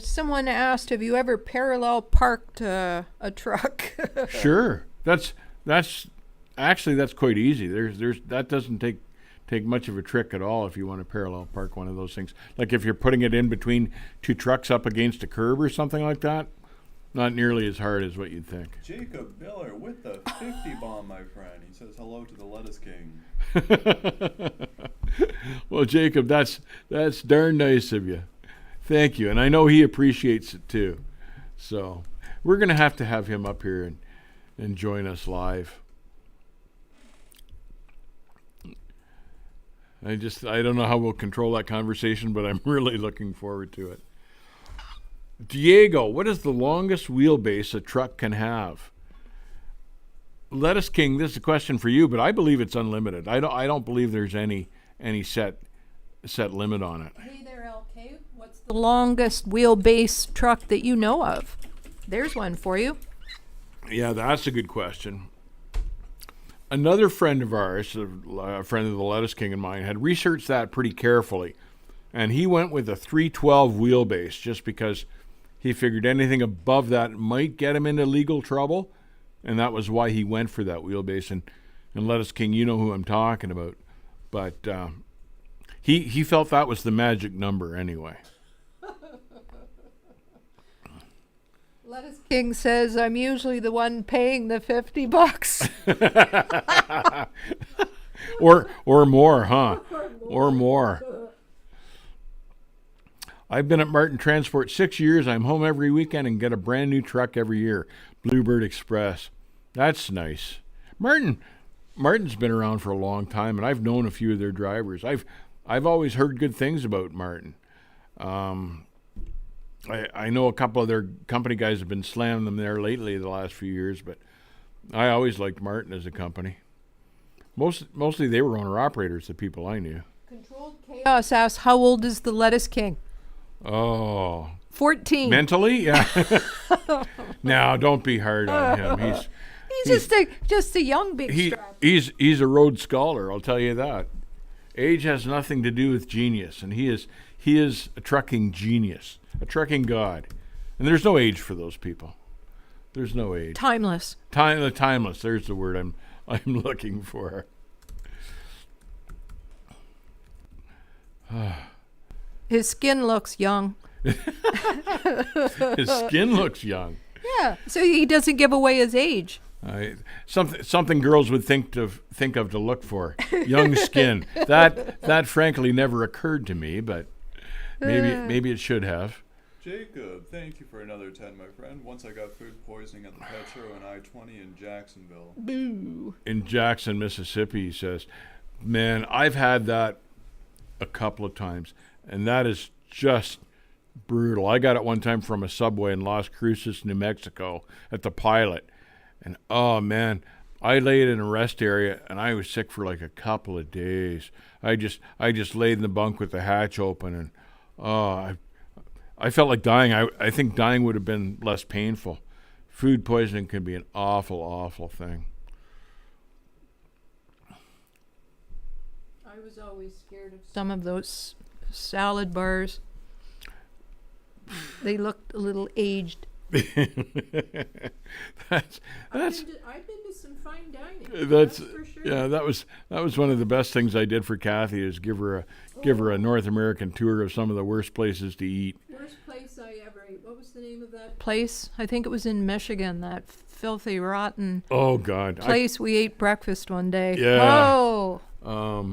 Someone asked, have you ever parallel parked a truck? Sure. That's quite easy. That doesn't take much of a trick at all if you want to parallel park one of those things. Like if you're putting it in between two trucks up against a curb or something like that, not nearly as hard as what you'd think. Jacob Miller with the 50 bomb, my friend. He says hello to the Lettuce King. Well, Jacob, that's darn nice of you. Thank you. And I know he appreciates it too. So we're going to have him up here and join us live. I don't know how we'll control that conversation, but I'm really looking forward to it. Diego, what is the longest wheelbase a truck can have? Lettuce King, this is a question for you, but I believe it's unlimited. I don't believe there's any set limit on it. Hey there, LK. What's the longest wheelbase truck that you know of? There's one for you. Yeah, that's a good question. Another friend of ours, a friend of the Lettuce King and mine, had researched that pretty carefully. And he went with a 312 wheelbase just because he figured anything above that might get him into legal trouble. And that was why he went for that wheelbase. And Lettuce King, you know who I'm talking about. But he felt that was the magic number anyway. Lettuce King says, I'm usually the one paying the $50. or more, huh? Or more. I've been at Martin Transport 6 years. I'm home every weekend and get a brand new truck every year. Bluebird Express. That's nice. Martin's been around for a long time, and I've known a few of their drivers. I've always heard good things about Martin. I know a couple of their company guys have been slamming them there lately the last few years, but I always liked Martin as a company. Mostly they were owner-operators, the people I knew. Controlled Chaos asks, how old is the Lettuce King? Oh. 14. Mentally? Yeah. Now, don't be hard on him. He's just a young big strap. He's a Rhodes Scholar, I'll tell you that. Age has nothing to do with genius, and he is a trucking genius, a trucking god. And there's no age for those people. There's no age. Timeless. Timeless. There's the word I'm looking for. His skin looks young. His skin looks young. Yeah, so he doesn't give away his age. Something girls would think of to look for. Young skin. That frankly never occurred to me, but maybe it should have. Jacob, thank you for another 10, my friend. Once I got food poisoning at the pet show on I-20 in Jacksonville. Boo. In Jackson, Mississippi, he says, man, I've had that a couple of times, and that is just brutal. I got it one time from a Subway in Las Cruces, New Mexico, at the Pilot. And, oh, man, I laid in a rest area, and I was sick for like a couple of days. I just laid in the bunk with the hatch open, and, I felt like dying. I think dying would have been less painful. Food poisoning can be an awful, awful thing. I was always scared of some of those salad bars. They looked a little aged. That's I've been to some fine dining. that's for sure. yeah. That was one of the best things I did for Kathy, is give her a North American tour of some of the worst places to eat. Worst place I ever ate. What was the name of that place? I think it was in Michigan. That filthy, rotten Oh God, place. We ate breakfast one day. Yeah. Oh.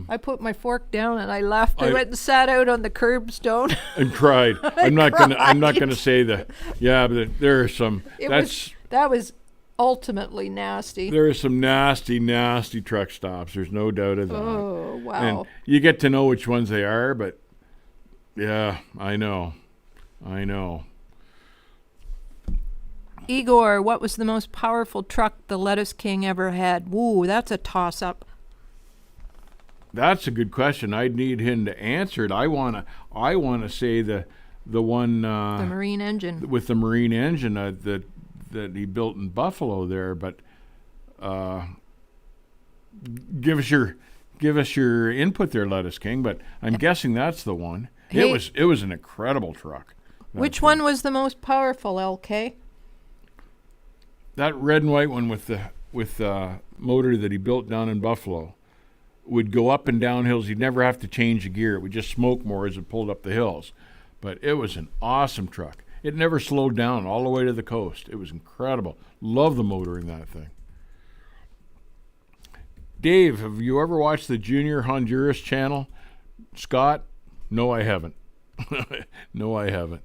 I put my fork down and I left. I went and sat out on the curbstone and cried. I'm not gonna say that. Yeah, but there are some. That was ultimately nasty. There are some nasty, nasty truck stops. There's no doubt of that. Oh wow! And you get to know which ones they are, but yeah, I know. Igor, what was the most powerful truck the Lettuce King ever had? Woo, that's a toss-up. That's a good question. I'd need him to answer it. I wanna say the one The marine engine. with the marine engine that he built in Buffalo there. But give us your input there, Lettuce King. But I'm guessing that's the one. Hey, it was an incredible truck. Which one was the most powerful, LK? That red and white one with the motor that he built down in Buffalo would go up and down hills. You'd never have to change the gear. It would just smoke more as it pulled up the hills. But it was an awesome truck. It never slowed down all the way to the coast. It was incredible. Love the motor in that thing. Dave, have you ever watched the Junior Honduras channel? Scott? No, I haven't. No, I haven't.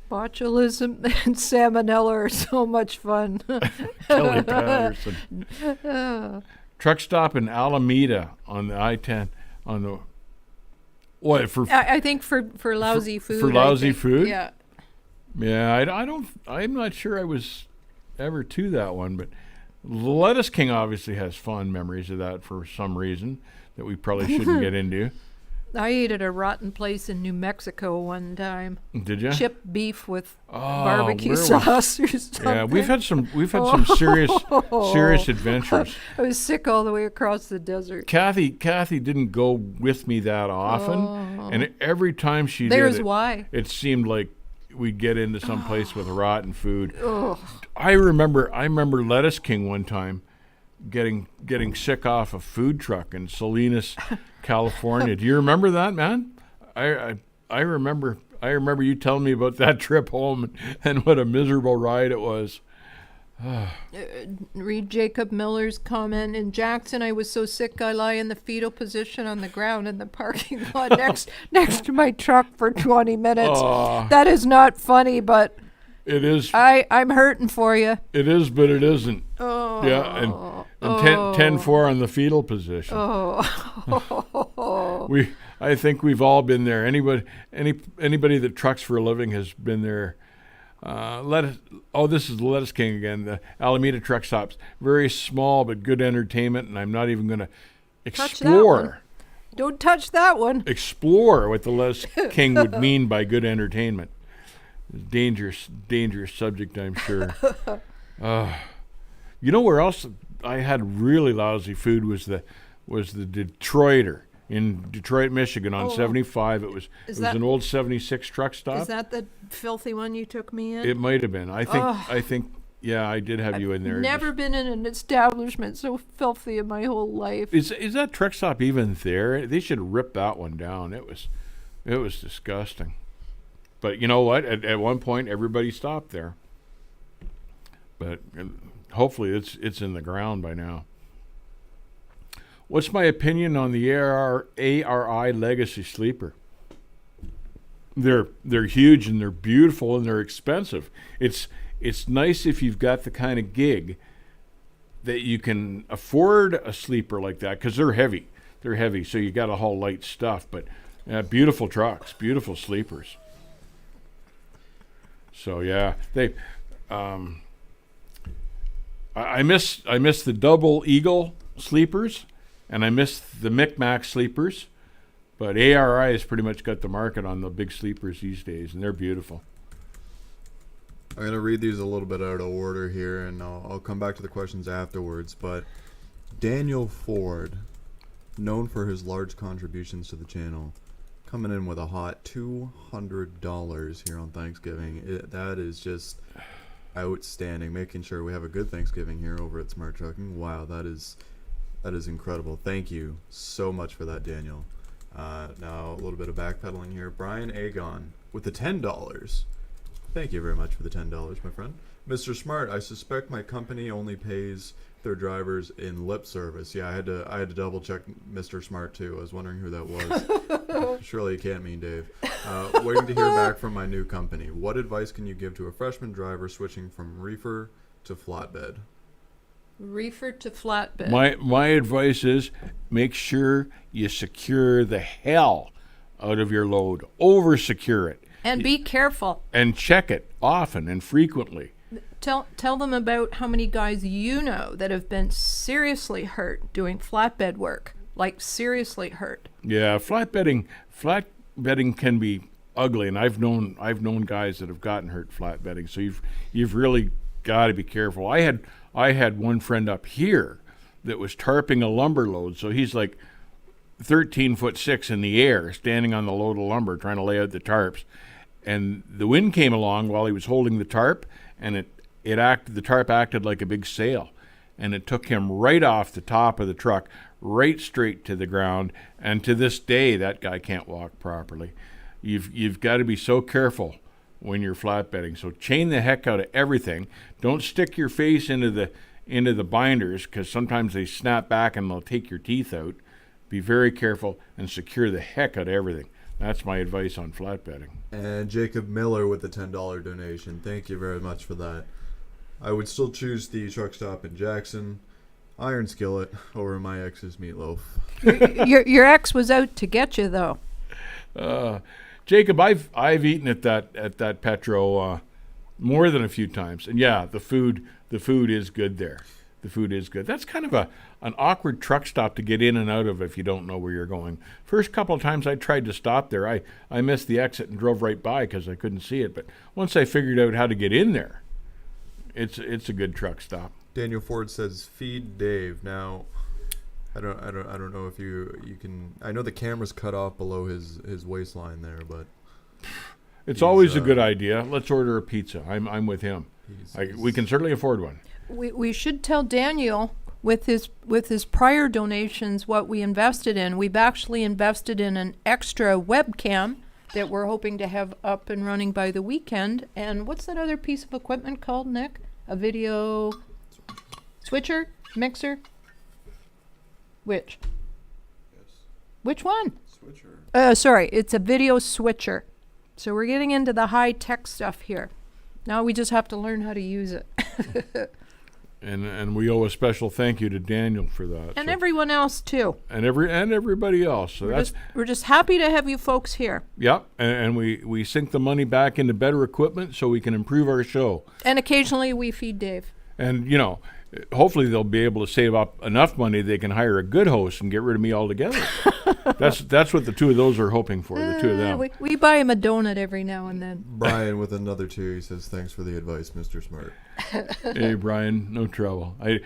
Botulism and salmonella are so much fun. Kelly Patterson. Truck stop in Alameda on the I-10 on the what for? I think for lousy food. For lousy food? Yeah. Yeah, I'm not sure I was ever to that one, but Lettuce King obviously has fond memories of that for some reason that we probably shouldn't get into. I ate at a rotten place in New Mexico one time. Did you? Chipped beef with barbecue where sauce or something. Yeah, we've had some serious adventures. I was sick all the way across the desert. Kathy didn't go with me that often, and every time she There's did why. it seemed like we'd get into some place with rotten food. I remember Lettuce King one time getting sick off a food truck in Salinas, California. Do you remember that, man? I remember you telling me about that trip home and what a miserable ride it was. Read Jacob Miller's comment. In Jackson, I was so sick I lie in the fetal position on the ground in the parking lot next to my truck for 20 minutes. That is not funny, but it is. I'm hurting for you. It is, but it isn't. Yeah, and 10-4 on the fetal position. I think we've all been there. Anybody that trucks for a living has been there. This is the Lettuce King again. The Alameda truck stops. Very small but good entertainment, and I'm not even going to explore. Don't touch that one. Explore what the Lettuce King would mean by good entertainment. Dangerous subject, I'm sure. You know where else I had really lousy food was the Detroiter in Detroit, Michigan on 75. It was an old 76 truck stop. Is that the filthy one you took me in? It might have been. I think yeah, I did have you in there. Never been in an establishment so filthy in my whole life. Is that truck stop even there? They should rip that one down. It was disgusting. But you know what? At one point, everybody stopped there. But hopefully, it's in the ground by now. What's my opinion on the ARI Legacy Sleeper? They're huge and they're beautiful and they're expensive. It's nice if you've got the kind of gig that you can afford a sleeper like that because they're heavy. They're heavy, so you got to haul light stuff. But beautiful trucks, beautiful sleepers. So yeah, they. I miss the Double Eagle sleepers, and I miss the Micmac sleepers, but ARI has pretty much got the market on the big sleepers these days, and they're beautiful. I'm going to read these a little bit out of order here, and I'll come back to the questions afterwards. But Daniel Ford, known for his large contributions to the channel, coming in with a hot $200 here on Thanksgiving. That is just outstanding. Making sure we have a good Thanksgiving here over at Smart Trucking. Wow, that is incredible. Thank you so much for that, Daniel. Now a little bit of backpedaling here. Brian Agon with the $10. Thank you very much for the $10, my friend. Mr. Smart, I suspect my company only pays their drivers in lip service. Yeah, I had to double check Mr. Smart too. I was wondering who that was. Surely it can't mean Dave. Waiting to hear back from my new company. What advice can you give to a freshman driver switching from reefer to flatbed? Reefer to flatbed. My advice is make sure you secure the hell out of your load. Over-secure it. And be careful. And check it often and frequently. Tell them about how many guys you know that have been seriously hurt doing flatbed work. Like seriously hurt. Yeah, flatbedding can be ugly, and I've known guys that have gotten hurt flatbedding. So you've really got to be careful. I had one friend up here that was tarping a lumber load, so he's like 13'6" in the air, standing on the load of lumber, trying to lay out the tarps. And the wind came along while he was holding the tarp, and the tarp acted like a big sail, and it took him right off the top of the truck, right straight to the ground. And to this day, that guy can't walk properly. You've got to be so careful when you're flatbedding. So chain the heck out of everything. Don't stick your face into the binders, because sometimes they snap back and they'll take your teeth out. Be very careful and secure the heck out of everything. That's my advice on flatbedding. And Jacob Miller with the $10 donation. Thank you very much for that. I would still choose the truck stop in Jackson, Iron Skillet, over my ex's meatloaf. Your ex was out to get you, though. Jacob, I've eaten at that Petro more than a few times, and yeah, the food is good there. The food is good. That's kind of an awkward truck stop to get in and out of if you don't know where you're going. First couple of times I tried to stop there, I missed the exit and drove right by because I couldn't see it. But once I figured out how to get in there, it's a good truck stop. Daniel Ford says, "Feed Dave." Now, I don't know if you can. I know the camera's cut off below his waistline there, but it's always a good idea. Let's order a pizza. I'm with him. We can certainly afford one. We should tell Daniel with his prior donations what we invested in. We've actually invested in an extra webcam that we're hoping to have up and running by the weekend. And what's that other piece of equipment called, Nick? A video switcher? Mixer? Which? Yes. Which one? Switcher. Sorry, it's a video switcher. So we're getting into the high-tech stuff here. Now we just have to learn how to use it. And we owe a special thank you to Daniel for that. And everyone else too. And everybody else. So we're just happy to have you folks here. Yep. And we sink the money back into better equipment so we can improve our show. And occasionally we feed Dave. And hopefully they'll be able to save up enough money they can hire a good host and get rid of me altogether. That's what the two of those are hoping for, the two of them. We buy him a donut every now and then. Brian with another 2, he says, thanks for the advice, Mr. Smart. Hey, Brian, no trouble. I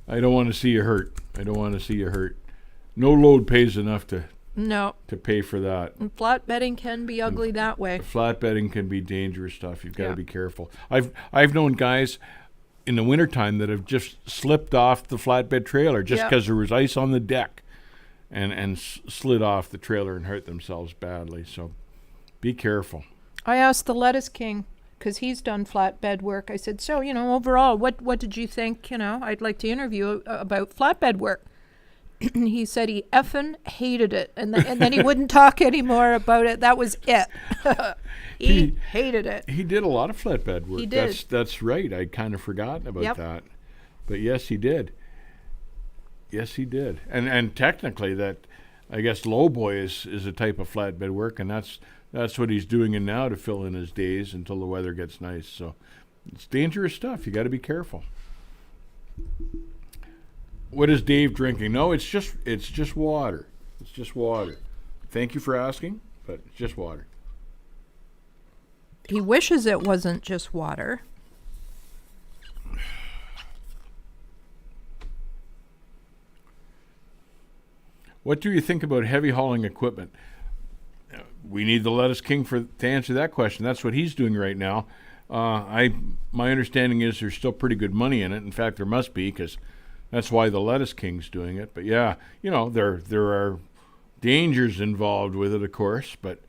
don't want to see you hurt. I don't want to see you hurt. No load pays enough to pay for that. And flatbedding can be ugly that way. Flatbedding can be dangerous stuff. You've got to be careful. I've known guys in the wintertime that have just slipped off the flatbed trailer just because there was ice on the deck and slid off the trailer and hurt themselves badly. So be careful. I asked the Lettuce King, because he's done flatbed work. I said, so, overall, what did you think, I'd like to interview about flatbed work. He said he effing hated it, and then he wouldn't talk anymore about it. That was it. He hated it. He did a lot of flatbed work. He did. That's right. I'd kind of forgotten about that. But yes, he did. Yes, he did. And technically that, I guess, lowboy is a type of flatbed work, and that's what he's doing now to fill in his days until the weather gets nice. So it's dangerous stuff. You got to be careful. What is Dave drinking? No, it's just water. It's just water. Thank you for asking, but it's just water. He wishes it wasn't just water. What do you think about heavy hauling equipment? We need the Lettuce King to answer that question. That's what he's doing right now. My understanding is there's still pretty good money in it. In fact, there must be, because that's why the Lettuce King's doing it. But yeah, there are dangers involved with it, of course. But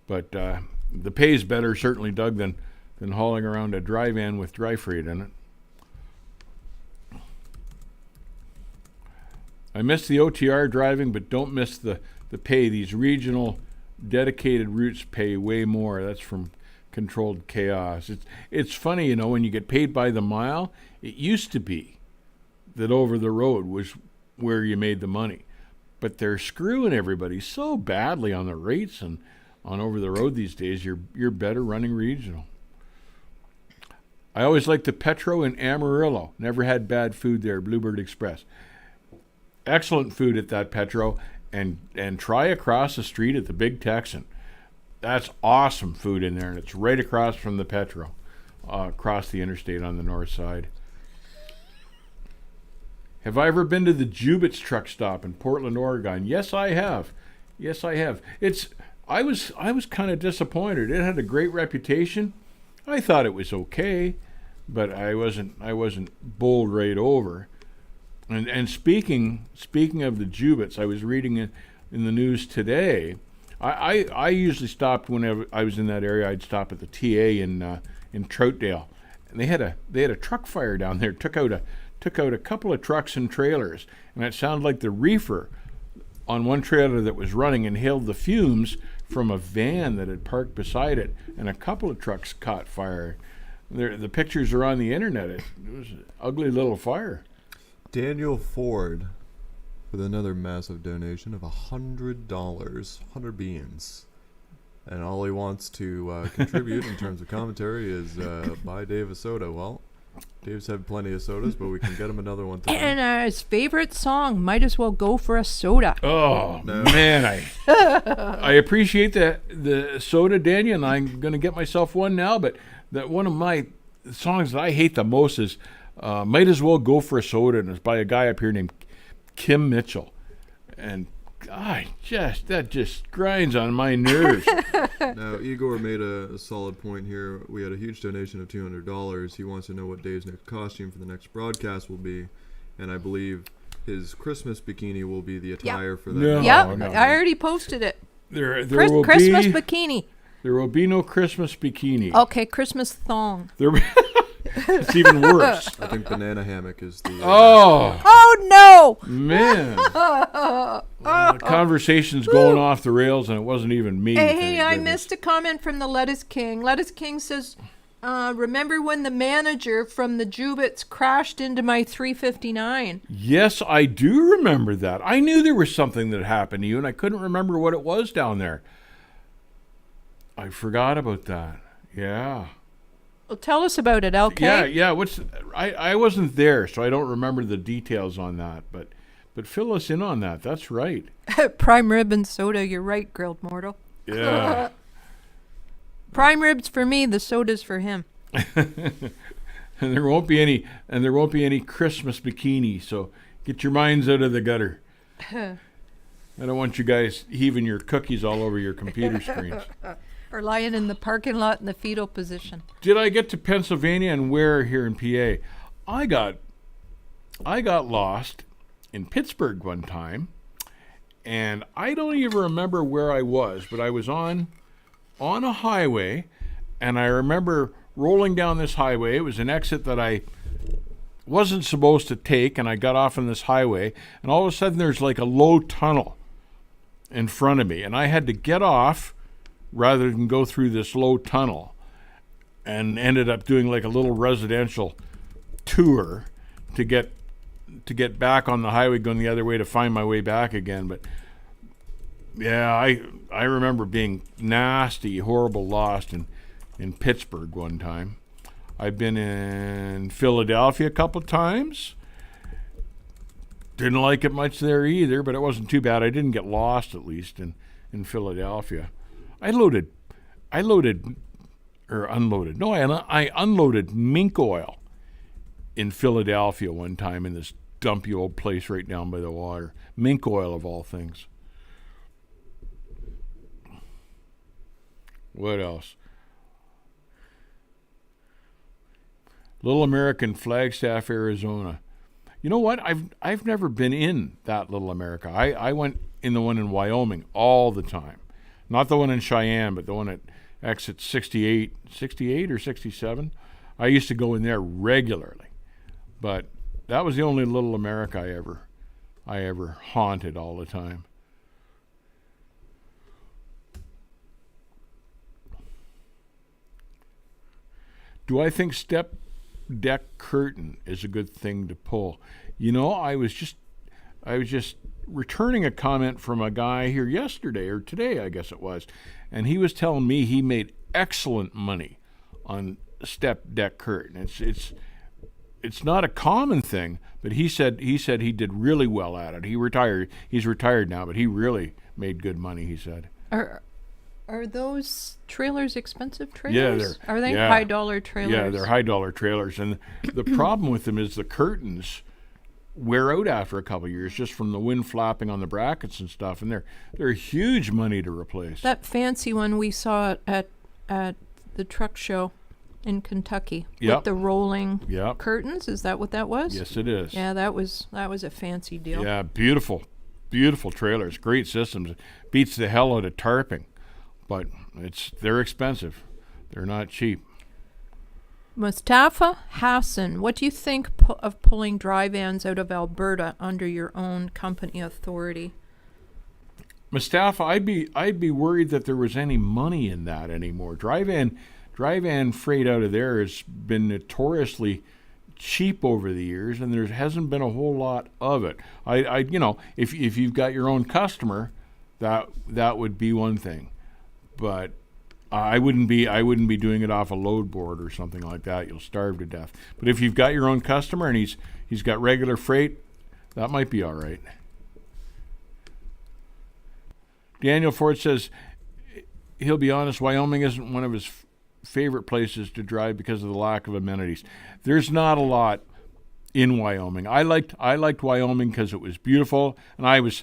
the pay's better, certainly, Doug, than hauling around a dry van with dry freight in it. I miss the OTR driving, but don't miss the pay. These regional dedicated routes pay way more. That's from Controlled Chaos. It's funny, when you get paid by the mile. It used to be that over the road was where you made the money, but they're screwing everybody so badly on the rates and on over the road these days. You're better running regional. I always liked the Petro in Amarillo. Never had bad food there. Bluebird Express. Excellent food at that Petro, and try across the street at the Big Texan. That's awesome food in there, and it's right across from the Petro, across the interstate on the north side. Have I ever been to the Jubit's truck stop in Portland, Oregon? Yes, I have. I was kind of disappointed. It had a great reputation. I thought it was okay, but I wasn't bowled right over. And speaking of the Jubits, I was reading in the news today. I usually stopped whenever I was in that area. I'd stop at the TA in Troutdale, and they had a truck fire down there. Took out a couple of trucks and trailers, and it sounded like the reefer on one trailer that was running inhaled the fumes from a van that had parked beside it, and a couple of trucks caught fire. The pictures are on the internet. It was an ugly little fire. Daniel Ford with another massive donation of $100, 100 beans. And all he wants to contribute in terms of commentary is buy Dave a soda. Well, Dave's had plenty of sodas, but we can get him another one today. And his favorite song, Might As Well Go for a Soda. Oh, no. Man, I appreciate the soda, Daniel, and I'm going to get myself one now. But that one of my songs that I hate the most is Might As Well Go for a Soda, and it's by a guy up here named Kim Mitchell. And that just grinds on my nerves. Now, Igor made a solid point here. We had a huge donation of $200. He wants to know what Dave's next costume for the next broadcast will be, and I believe his Christmas bikini will be the attire for that. No. I already posted it. There will Christmas be bikini. There will be no Christmas bikini. Okay, Christmas thong. It's even worse. I think banana hammock is the... Oh, no! Man. The conversation's going off the rails, and it wasn't even me. Hey, I missed a comment from the Lettuce King. Lettuce King says, Remember when the manager from the Jubits crashed into my 359? Yes, I do remember that. I knew there was something that happened to you, and I couldn't remember what it was down there. I forgot about that. Yeah. Well, tell us about it, LK. Yeah. I wasn't there, so I don't remember the details on that. But fill us in on that. That's right. Prime rib and soda. You're right, grilled mortal. Yeah. Prime ribs for me. The soda's for him. And there won't be any Christmas bikini. So get your minds out of the gutter. I don't want you guys heaving your cookies all over your computer screens. Or lying in the parking lot in the fetal position. Did I get to Pennsylvania and where here in PA? I got lost in Pittsburgh one time, and I don't even remember where I was, but I was on a highway, and I remember rolling down this highway. It was an exit that I wasn't supposed to take, and I got off on this highway, and all of a sudden there's like a low tunnel in front of me, and I had to get off rather than go through this low tunnel, and ended up doing like a little residential tour to get back on the highway going the other way to find my way back again. But yeah, I remember being nasty, horrible lost in Pittsburgh one time. I've been in Philadelphia a couple of times. Didn't like it much there either, but it wasn't too bad. I didn't get lost, at least in Philadelphia. I unloaded mink oil in Philadelphia one time in this dumpy old place right down by the water. Mink oil, of all things. What else? Little American, Flagstaff, Arizona. You know what? I've never been in that Little America. I went in the one in Wyoming all the time. Not the one in Cheyenne, but the one at exit 68 or 67. I used to go in there regularly. But that was the only Little America I ever haunted all the time. Do I think step deck curtain is a good thing to pull? You know, I was just returning a comment from a guy here yesterday or today, I guess it was, and he was telling me he made excellent money on step deck curtain. It's not a common thing, but he said he did really well at it. He's retired now, but he really made good money, he said. Are those trailers expensive trailers? Yeah, are they high dollar trailers? Yeah, they're high dollar trailers, and the problem with them is the curtains wear out after a couple of years just from the wind flapping on the brackets and stuff, and they're huge money to replace. That fancy one we saw at the truck show in Kentucky with the rolling curtains, is that what that was? Yes, it is. Yeah, that was a fancy deal. Yeah, beautiful trailers, great systems. Beats the hell out of tarping, but they're expensive. They're not cheap. Mustafa Hassan, what do you think of pulling dry vans out of Alberta under your own company authority? Mustafa, I'd be worried that there was any money in that anymore. Dry van freight out of there has been notoriously cheap over the years, and there hasn't been a whole lot of it. If you've got your own customer, that would be one thing, but I wouldn't be doing it off a load board or something like that. You'll starve to death. But if you've got your own customer and he's got regular freight, that might be all right. Daniel Ford says he'll be honest, Wyoming isn't one of his favorite places to drive because of the lack of amenities. There's not a lot in Wyoming. I liked Wyoming because it was beautiful, and I was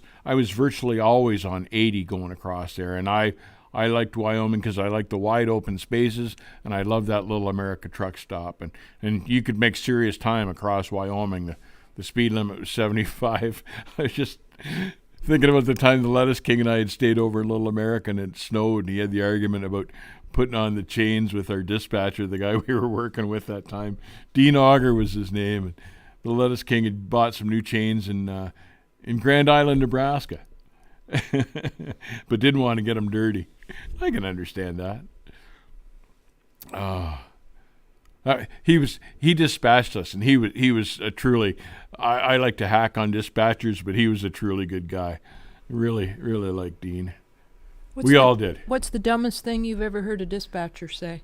virtually always on 80 going across there, and I liked Wyoming because I liked the wide open spaces, and I loved that Little America truck stop, and you could make serious time across Wyoming. The speed limit was 75. I was just thinking about the time the Lettuce King and I had stayed over in Little America and it snowed, and he had the argument about putting on the chains with our dispatcher, the guy we were working with that time. Dean Auger was his name. And the Lettuce King had bought some new chains in Grand Island, Nebraska, but didn't want to get them dirty. I can understand that. He dispatched us, and he was a truly. I like to hack on dispatchers, but he was a truly good guy. Really like Dean. We all did. What's the dumbest thing you've ever heard a dispatcher say?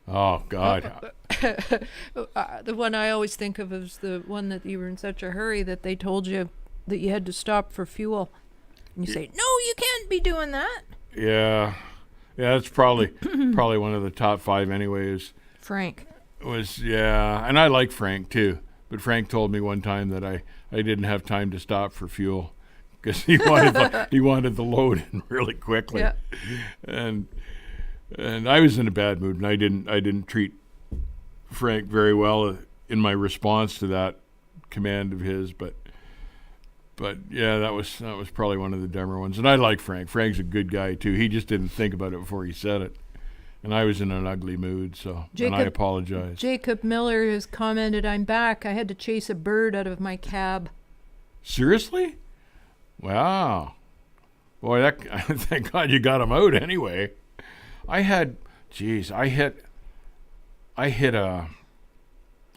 Oh God. The one I always think of is the one that you were in such a hurry that they told you that you had to stop for fuel, and you say, "No, you can't be doing that." Yeah, that's probably one of the top 5 anyways. Frank. And I like Frank too. But Frank told me one time that I didn't have time to stop for fuel because he wanted the load in really quickly. Yeah. And I was in a bad mood, and I didn't treat Frank very well in my response to that command of his. But yeah, that was probably one of the dumber ones. And I like Frank. Frank's a good guy too. He just didn't think about it before he said it. And I was in an ugly mood, and I apologize. Jacob Miller has commented, "I'm back. I had to chase a bird out of my cab." Seriously? Wow. Boy, thank God you got him out anyway. I hit a,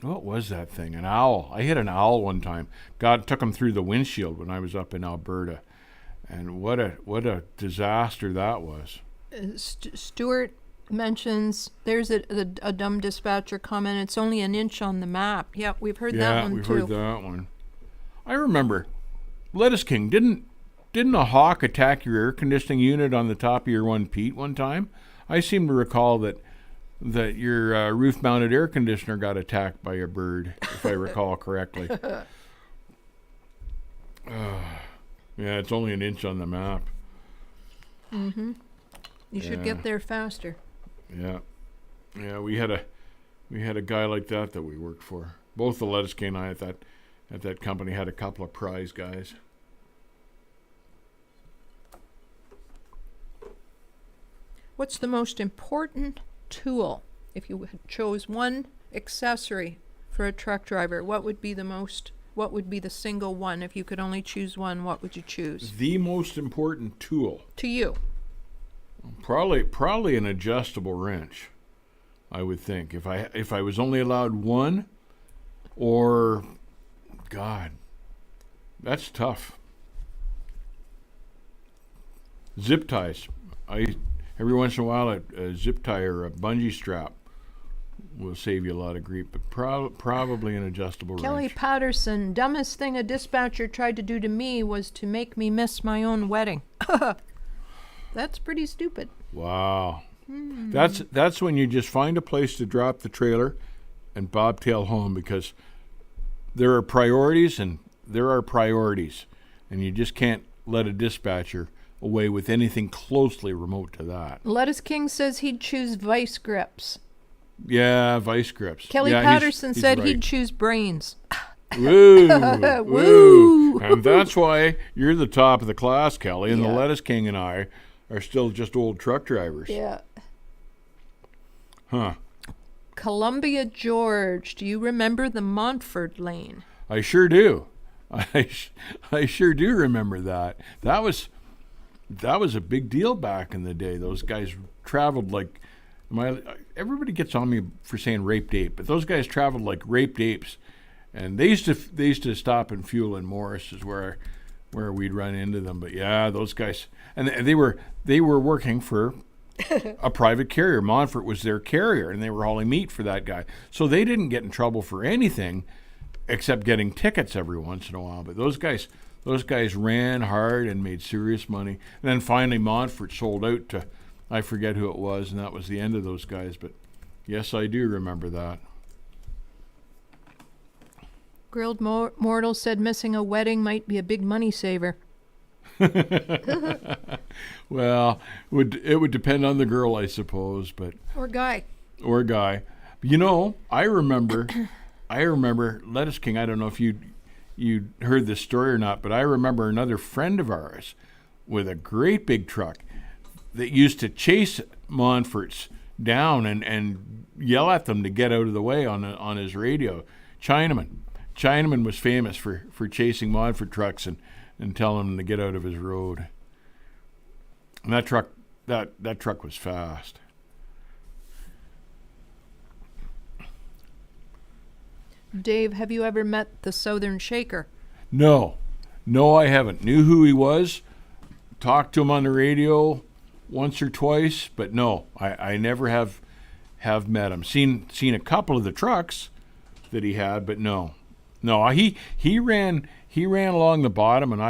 what was that thing? An owl. I hit an owl one time. God took him through the windshield when I was up in Alberta. And what a disaster that was. Stuart mentions there's a dumb dispatcher comment. It's only an inch on the map. Yeah, we've heard that one too. Yeah, we've heard that one. I remember Lettuce King, didn't a hawk attack your air conditioning unit on the top of your one Pete one time? I seem to recall that your roof-mounted air conditioner got attacked by a bird, if I recall correctly. Yeah, it's only an inch on the map. Mm-hmm. You should get there faster. Yeah, we had a guy like that we worked for. Both the Lettuce King and I at that company had a couple of prize guys. What's the most important tool? If you chose one accessory for a truck driver, what would be the single one? If you could only choose one, what would you choose? The most important tool to you? Probably an adjustable wrench, I would think. If I was only allowed one, or God, that's tough. Zip ties. Every once in a while a zip tie or a bungee strap will save you a lot of grief, but probably an adjustable Kelly wrench. Patterson, dumbest thing a dispatcher tried to do to me was to make me miss my own wedding. That's pretty stupid. Wow. That's when you just find a place to drop the trailer and bobtail home, because there are priorities and there are priorities, and you just can't let a dispatcher away with anything closely remote to that. Lettuce King says he'd choose vice grips. Yeah, vice grips. Kelly Patterson said he'd choose brains. Woo! Woo! And that's why you're the top of the class, Kelly, and the Lettuce King and I are still just old truck drivers. Yeah. Huh. Columbia George, do you remember the Montford lane? I sure do. I sure do remember that. That was a big deal back in the day. Those guys traveled like everybody gets on me for saying raped ape, but those guys traveled like raped apes, and they used to stop and fuel in Morris is where we'd run into them. But yeah, those guys, and they were working for a private carrier. Montfort was their carrier, and they were hauling meat for that guy. So they didn't get in trouble for anything except getting tickets every once in a while. But those guys ran hard and made serious money. And then finally Montfort sold out to, I forget who it was, and that was the end of those guys. But yes, I do remember that. Grilled Mortal said missing a wedding might be a big money saver. Well, it would depend on the girl, I suppose, but or guy. You know, I remember Lettuce King. I don't know if you heard this story or not, but I remember another friend of ours with a great big truck that used to chase Montforts down and yell at them to get out of the way on his radio. Chinaman was famous for chasing Montfort trucks and telling them to get out of his road. And that truck was fast. Dave, have you ever met the Southern Shaker? No, I haven't. Knew who he was, talked to him on the radio once or twice, but no, I never have met him. Seen a couple of the trucks that he had, but no. He ran along the bottom, and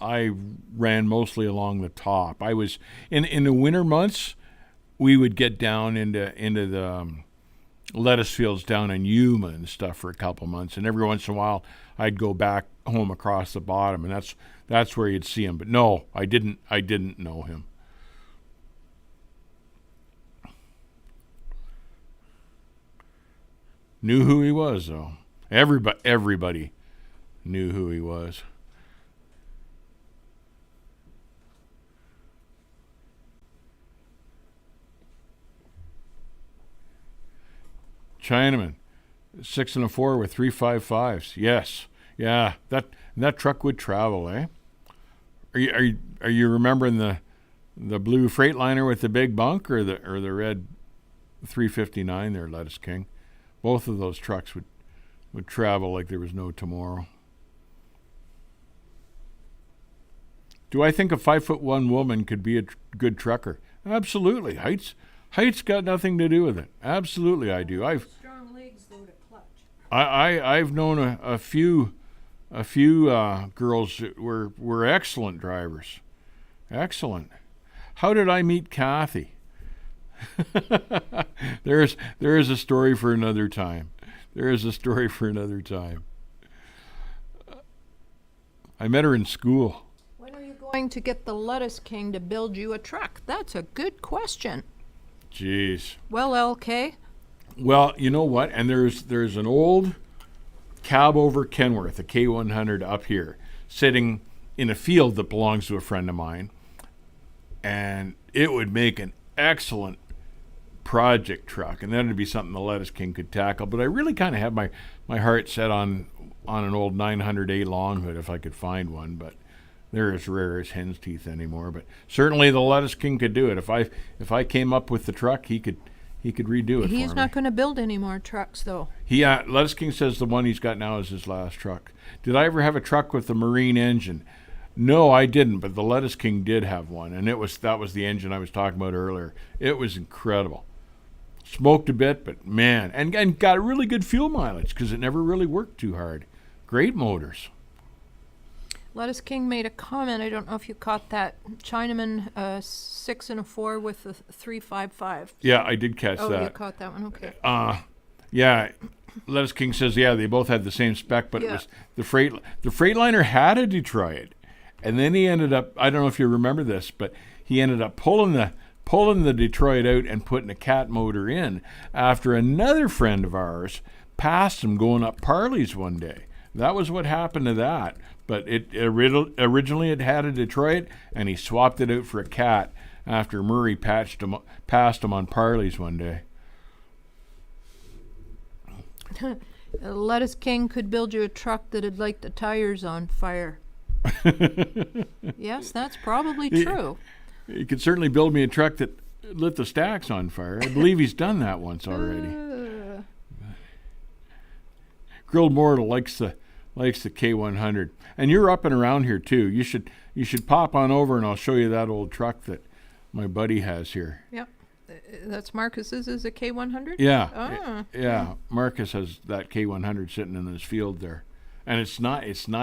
I ran mostly along the top. I was in the winter months. We would get down into the lettuce fields down in Yuma and stuff for a couple months, and every once in a while I'd go back home across the bottom, and that's where you'd see him. But no, I didn't know him. Knew who he was, though. Everybody knew who he was. Chinaman, 6 and a 4 with 355s. Yes, yeah, that truck would travel, eh? Are you remembering the blue Freightliner with the big bunk, or the red 359 there, Lettuce King? Both of those trucks would travel like there was no tomorrow. Do I think a 5'1" woman could be a good trucker? Absolutely. Height's got nothing to do with it. Absolutely, I do. Strong legs though to clutch. I've known a few girls that were excellent drivers. Excellent. How did I meet Kathy? There is a story for another time. I met her in school. When are you going to get the Lettuce King to build you a truck? That's a good question. Jeez. Well, LK? Well, you know what? And there's an old cab over Kenworth, a K100 up here, sitting in a field that belongs to a friend of mine. And it would make an excellent project truck, and that would be something the Lettuce King could tackle. But I really kind of had my heart set on an old 900A long hood if I could find one, but they're as rare as hen's teeth anymore. But certainly the Lettuce King could do it. If I came up with the truck, he could redo it for me. He's not going to build any more trucks, though. Lettuce King says the one he's got now is his last truck. Did I ever have a truck with a marine engine? No, I didn't, but the Lettuce King did have one, and that was the engine I was talking about earlier. It was incredible. Smoked a bit, but man, and got a really good fuel mileage because it never really worked too hard. Great motors. Lettuce King made a comment. I don't know if you caught that. Chinaman, 6 and a 4 with a 355. Yeah, I did catch that. Oh, you caught that one. Okay. Yeah. Lettuce King says, yeah, they both had the same spec, but it was the Freightliner had a Detroit, and then he ended up. I don't know if you remember this, but he ended up pulling the Detroit out and putting a cat motor in after another friend of ours passed him going up Parley's one day. That was what happened to that. But originally it had a Detroit, and he swapped it out for a cat after Murray passed him on Parley's one day. Lettuce King could build you a truck that'd light the tires on fire. Yes, that's probably true. He could certainly build me a truck that lit the stacks on fire. I believe he's done that once already. Grilled Mortal likes the K100, and you're up and around here too. You should pop on over, and I'll show you that old truck that my buddy has here. Yep, that's Marcus's. Is a K100? Yeah, ah. Yeah. Marcus has that K100 sitting in his field there, and it's not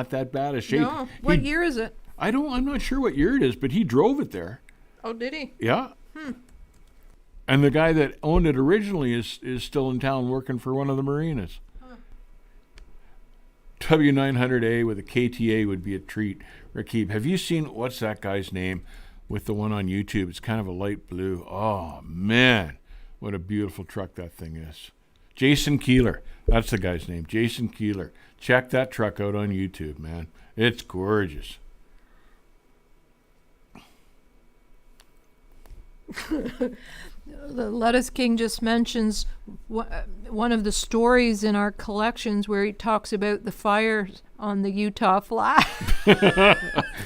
that bad a shape. No. What year is it? I'm not sure what year it is, but he drove it there. Oh, did he? Yeah. And the guy that owned it originally is still in town working for one of the marinas. W900A with a KTA would be a treat. Rakib, have you seen, what's that guy's name with the one on YouTube? It's kind of a light blue. Oh, man. What a beautiful truck that thing is. Jason Keeler. That's the guy's name. Jason Keeler. Check that truck out on YouTube, man. It's gorgeous. The Lettuce King just mentions one of the stories in our collections where he talks about the fires on the Utah Flat. That's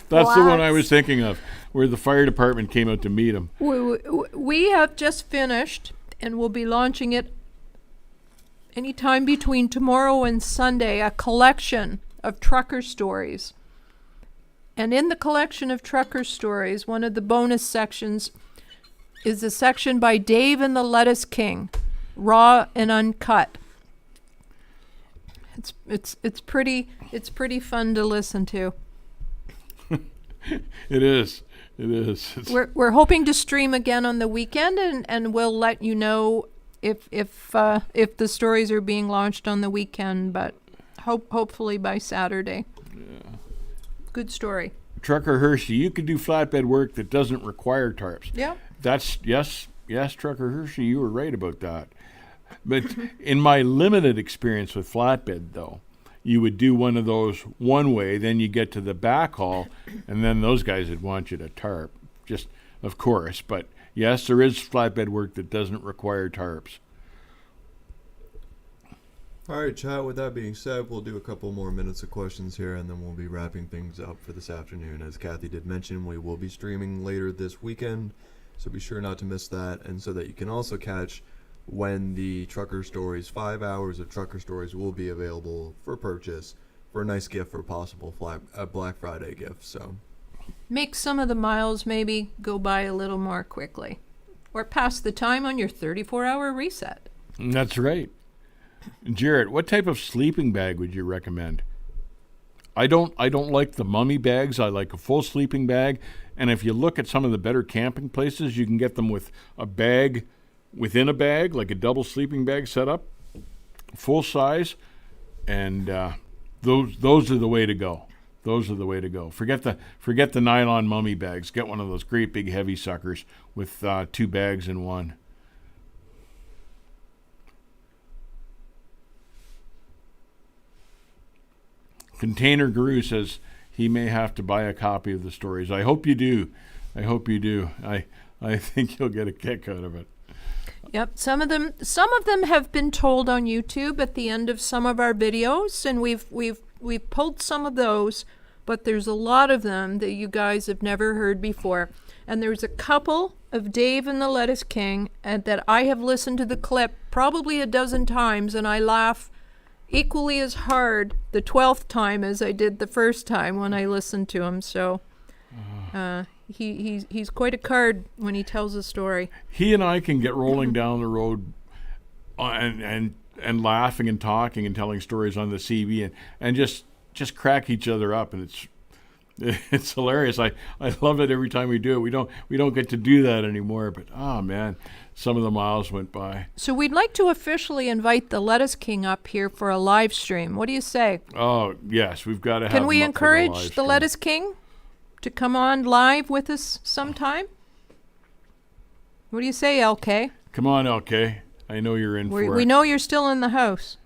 the one I was thinking of, where the fire department came out to meet him. We have just finished, and we'll be launching it anytime between tomorrow and Sunday, a collection of trucker stories. And in the collection of trucker stories, one of the bonus sections is a section by Dave and the Lettuce King, raw and uncut. It's pretty fun to listen to. It is. We're hoping to stream again on the weekend, and we'll let you know if the stories are being launched on the weekend, but hopefully by Saturday. Yeah. Good story. Trucker Hershey, you could do flatbed work that doesn't require tarps. Yeah. That's yes, Trucker Hershey, you were right about that. But in my limited experience with flatbed, though, you would do one of those one way, then you get to the backhaul, and then those guys would want you to tarp. Just, of course, but yes, there is flatbed work that doesn't require tarps. All right, chat. With that being said, we'll do a couple more minutes of questions here, and then we'll be wrapping things up for this afternoon. As Kathy did mention, we will be streaming later this weekend, so be sure not to miss that, and so that you can also catch when the Trucker Stories, 5 hours of Trucker Stories, will be available for purchase for a nice gift for a possible Black Friday gift. So make some of the miles maybe go by a little more quickly, or pass the time on your 34-hour reset. That's right. Jarrett, what type of sleeping bag would you recommend? I don't like the mummy bags. I like a full sleeping bag. And if you look at some of the better camping places, you can get them with a bag within a bag, like a double sleeping bag setup, full size. And those are the way to go. Those are the way to go. Forget the nylon mummy bags. Get one of those great big heavy suckers with 2 bags in one. Container Guru says he may have to buy a copy of the stories. I hope you do. I think you'll get a kick out of it. Yep, some of them have been told on YouTube at the end of some of our videos, and we've pulled some of those, but there's a lot of them that you guys have never heard before. And there's a couple of Dave and the Lettuce King that I have listened to the clip probably a dozen times, and I laugh equally as hard the 12th time as I did the first time when I listened to him. So he's quite a card when he tells a story. He and I can get rolling down the road and laughing and talking and telling stories on the CB and just crack each other up, and it's hilarious. I love it every time we do it. We don't get to do that anymore, but oh man, some of the miles went by. So we'd like to officially invite the Lettuce King up here for a live stream. What do you say? Oh yes, we've got to have. Can we him up encourage for the Lettuce King to come on live with us sometime? What do you say, LK? Come on, LK. I know you're in for it. We know you're still in the house.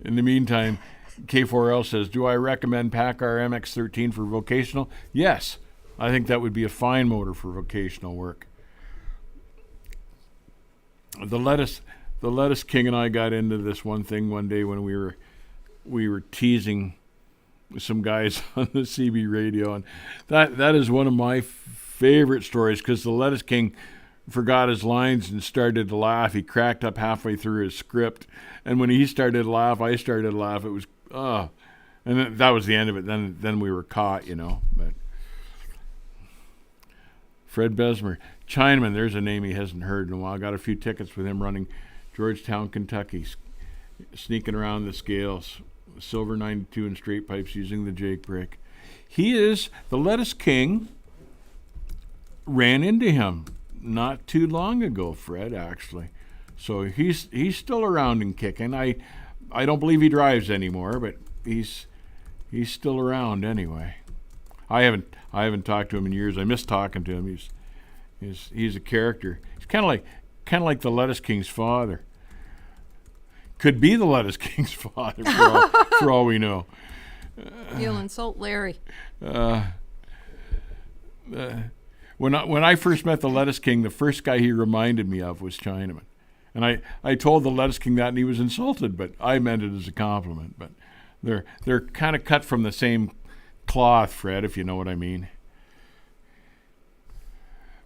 In the meantime, K4L says, do I recommend PACCAR MX-13 for vocational? Yes. I think that would be a fine motor for vocational work. The lettuce King and I got into this one thing one day when we were teasing some guys on the CB radio, and that is one of my favorite stories, because the Lettuce King forgot his lines and started to laugh. He cracked up halfway through his script, and when he started to laugh, I started to laugh. It was and that was the end of it. Then we were caught, But Fred Besmer, Chinaman, there's a name he hasn't heard in a while. Got a few tickets with him running Georgetown, Kentucky, sneaking around the scales. Silver 92 and straight pipes using the Jake brake. The Lettuce King ran into him not too long ago, Fred, actually. So he's still around and kicking. I don't believe he drives anymore, but he's still around anyway. I haven't talked to him in years. I miss talking to him. He's a character. He's kind of like the Lettuce King's father. Could be the Lettuce King's father for all we know. You'll insult Larry. When I first met the Lettuce King, the first guy he reminded me of was Chinaman. And I told the Lettuce King that, and he was insulted, but I meant it as a compliment. But they're kind of cut from the same cloth, Fred, if you know what I mean.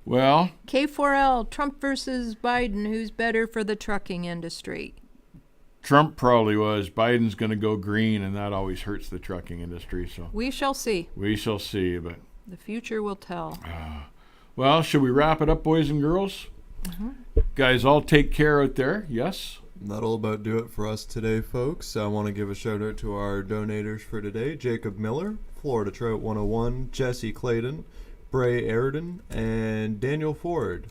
Well, K4L, Trump versus Biden, who's better for the trucking industry? Trump probably was. Biden's going to go green, and that always hurts the trucking industry. So We shall see. we shall see. But The future will tell. well, should we wrap it up, boys and girls? Guys, all take care out there. Yes. That'll about do it for us today, folks. I want to give a shout out to our donators for today: Jacob Miller, Florida Trout 101, Jesse Clayton, Bray Airden, and Daniel Ford.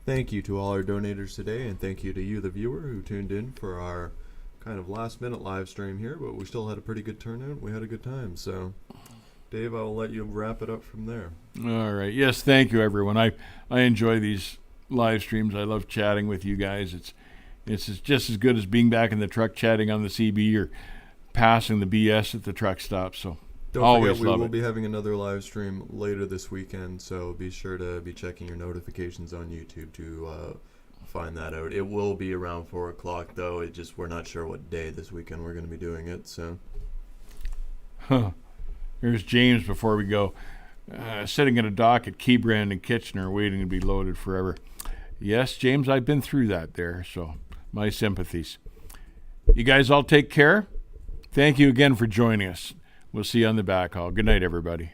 Thank you to all our donators today, and thank you to you, the viewer, who tuned in for our kind of last-minute live stream here, but we still had a pretty good turnout. We had a good time, so Dave, I will let you wrap it up from there. All right. Yes, thank you, everyone. I enjoy these live streams. I love chatting with you guys. It's just as good as being back in the truck chatting on the CB or passing the BS at the truck stop. So Don't always forget, we love will it. be having another live stream later this weekend, so be sure to be checking your notifications on YouTube to find that out. It will be around 4 o'clock, though. We're not sure what day this weekend we're going to be doing it, so. Here's James before we go. Sitting at a dock at Keybrand and Kitchener waiting to be loaded forever. Yes, James, I've been through that there, so my sympathies. You guys all take care. Thank you again for joining us. We'll see you on the back haul. Good night, everybody.